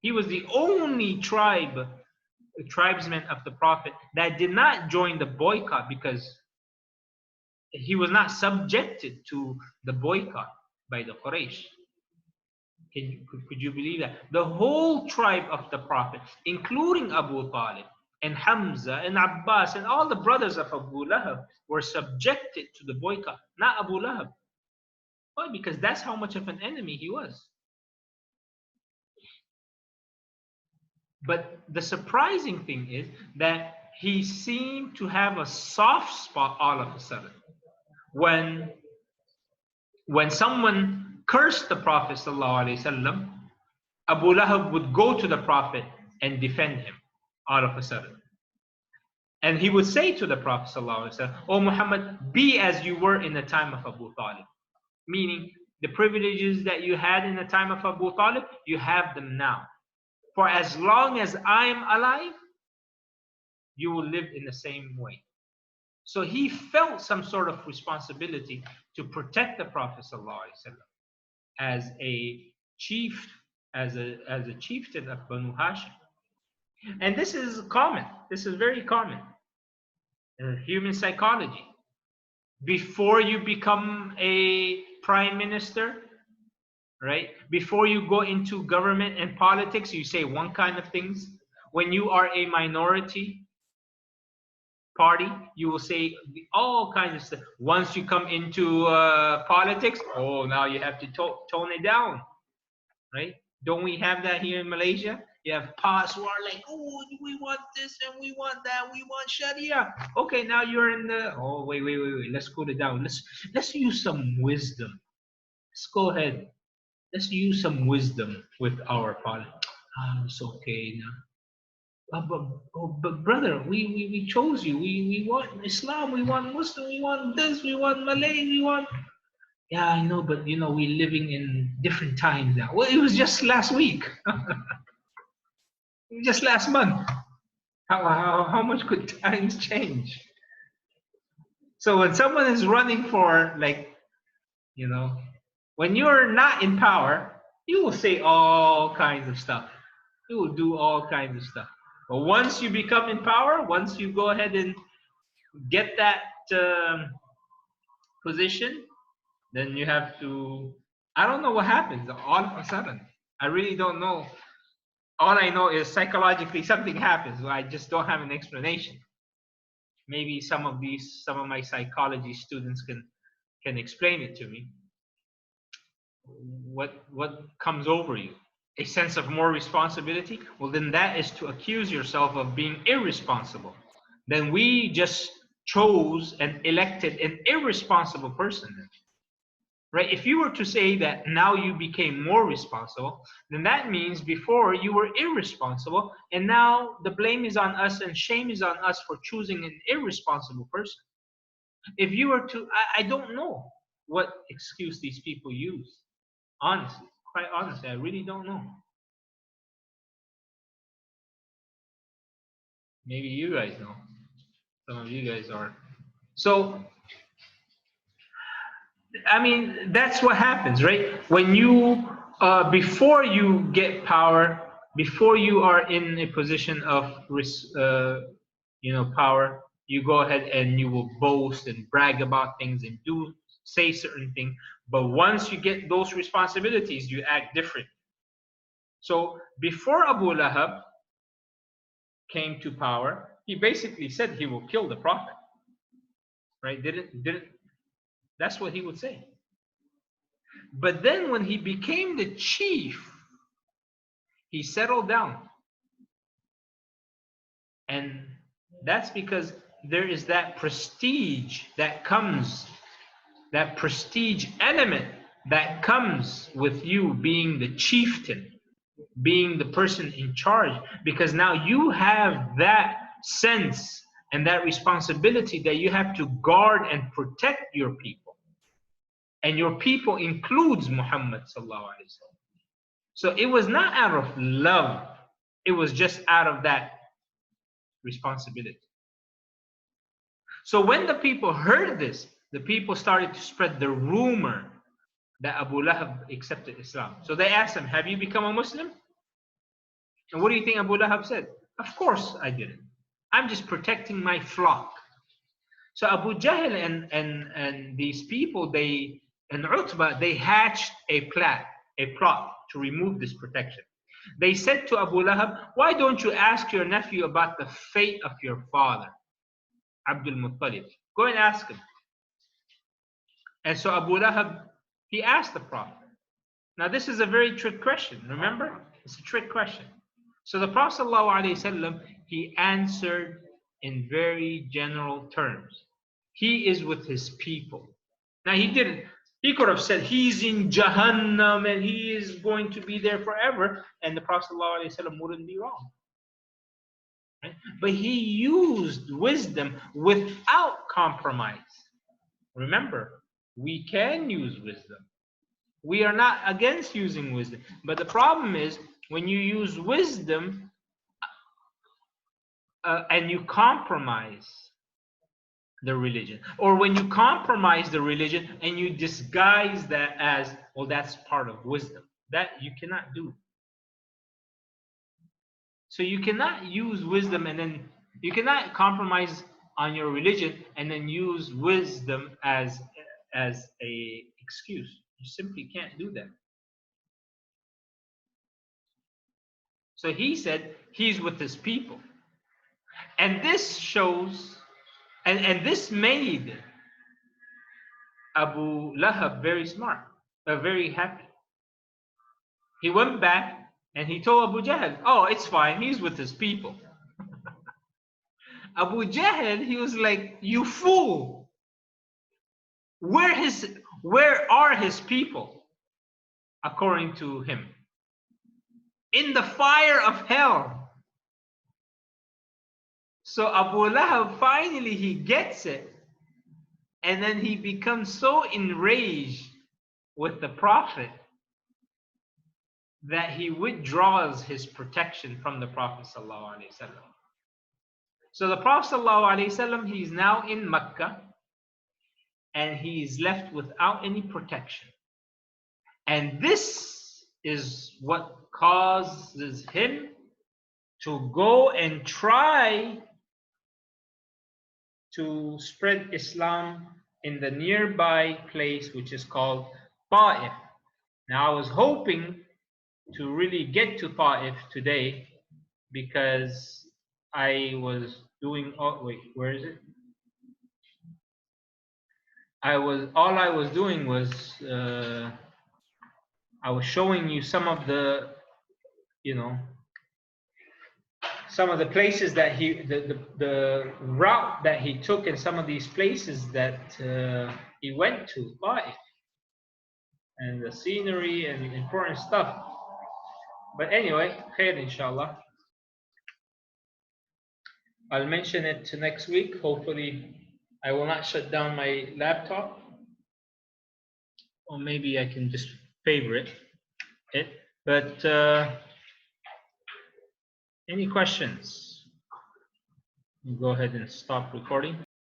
[SPEAKER 1] He was the only tribesman of the Prophet that did not join the boycott, because he was not subjected to the boycott by the Quraysh. Could you believe that? The whole tribe of the Prophet, including Abu Talib and Hamza and Abbas and all the brothers of Abu Lahab, were subjected to the boycott, not Abu Lahab. Why? Because that's how much of an enemy he was. But the surprising thing is that he seemed to have a soft spot all of a sudden. When someone cursed the Prophet ﷺ, Abu Lahab would go to the Prophet and defend him all of a sudden. And he would say to the Prophet ﷺ, "O Muhammad, be as you were in the time of Abu Talib." Meaning, the privileges that you had in the time of Abu Talib, you have them now. For as long as I am alive, you will live in the same way. So he felt some sort of responsibility to protect the Prophet ﷺ as a chief, as a chieftain of Banu Hashim. And this is common. This is very common. Human psychology. Before you become a prime minister, right? Before you go into government and politics, you say one kind of things. When you are a minority party, you will say all kinds of stuff. Once you come into politics, oh, now you have to tone it down, right? Don't we have that here in Malaysia? You have past who are like, oh, we want this and we want that, we want Sharia. Okay, now you're in the, oh, wait, let's cool it down. Let's use some wisdom. Let's go ahead. Let's use some wisdom with our politics. Ah, it's okay now. But brother, we chose you. We want Islam. We want Muslim. We want this. We want Malay. We want. Yeah, I know, but you know, we're living in different times now. Well, it was just last week. Just last month. How much could times change? So when someone is running for, like, you know, when you're not in power, you will say all kinds of stuff. You will do all kinds of stuff. But once you become in power, once you go ahead and get that position, then you have to, I don't know what happens all of a sudden. I really don't know. All I know is psychologically something happens. I just don't have an explanation. Maybe some of my psychology students can explain it to me. What comes over you? A sense of more responsibility? Well, then that is to accuse yourself of being irresponsible. Then we just chose and elected an irresponsible person. Right? If you were to say that now you became more responsible, then that means before you were irresponsible, and now the blame is on us and shame is on us for choosing an irresponsible person. If you were to, I don't know what excuse these people use. Honestly, quite honestly, I really don't know. Maybe you guys know. Some of you guys are. So, I mean, that's what happens, right? When you, before you get power, before you are in a position of, power, you go ahead and you will boast and brag about things and say certain things. But once you get those responsibilities, you act different. So before Abu Lahab came to power, he basically said he will kill the Prophet, right? That's what he would say. But then when he became the chief, he settled down. And that's because there is that prestige that comes, that prestige element that comes with you being the chieftain, being the person in charge, because now you have that sense and that responsibility that you have to guard and protect your people. And your people includes Muhammad sallallahu alaihi wasallam. So it was not out of love, it was just out of that responsibility. So when the people heard this, the people started to spread the rumor that Abu Lahab accepted Islam. So they asked him, have you become a Muslim? And what do you think Abu Lahab said? Of course I didn't. I'm just protecting my flock. So Abu Jahl and these people, and Utbah, they hatched a plot to remove this protection. They said to Abu Lahab, why don't you ask your nephew about the fate of your father, Abdul Muttalib? Go and ask him. And so Abu Lahab, he asked the Prophet. Now this is a very trick question, remember? It's a trick question. So the Prophet ﷺ, he answered in very general terms. He is with his people. Now he didn't. He could have said he's in Jahannam and he is going to be there forever, and the Prophet ﷺ wouldn't be wrong. Right? But he used wisdom without compromise. Remember, we can use wisdom. We are not against using wisdom. But the problem is when you use wisdom and you compromise the religion, or when you compromise the religion and you disguise that as, well, that's part of wisdom. That you cannot do. So you cannot use wisdom and then you cannot compromise on your religion and then use wisdom as a excuse. You simply can't do that. So he said he's with his people. And this shows And this made Abu Lahab very smart, very happy. He went back and he told Abu Jahl, oh, it's fine, he's with his people. Abu Jahl, he was like, you fool. Where are his people? According to him. In the fire of hell. So Abu Lahab, finally he gets it. And then he becomes so enraged with the Prophet that he withdraws his protection from the Prophet ﷺ. So the Prophet ﷺ, he's now in Mecca and he's left without any protection. And this is what causes him to go and try to spread Islam in the nearby place which is called Taif. Now I was hoping to really get to Taif today because I was doing, oh wait, where is it? All I was doing was I was showing you some of the, some of the places that the route that he took, and some of these places that he went to, Taif, and the scenery and important stuff. But anyway, khair inshallah. I'll mention it next week. Hopefully, I will not shut down my laptop, or maybe I can just favorite it. But any questions? Go ahead and stop recording.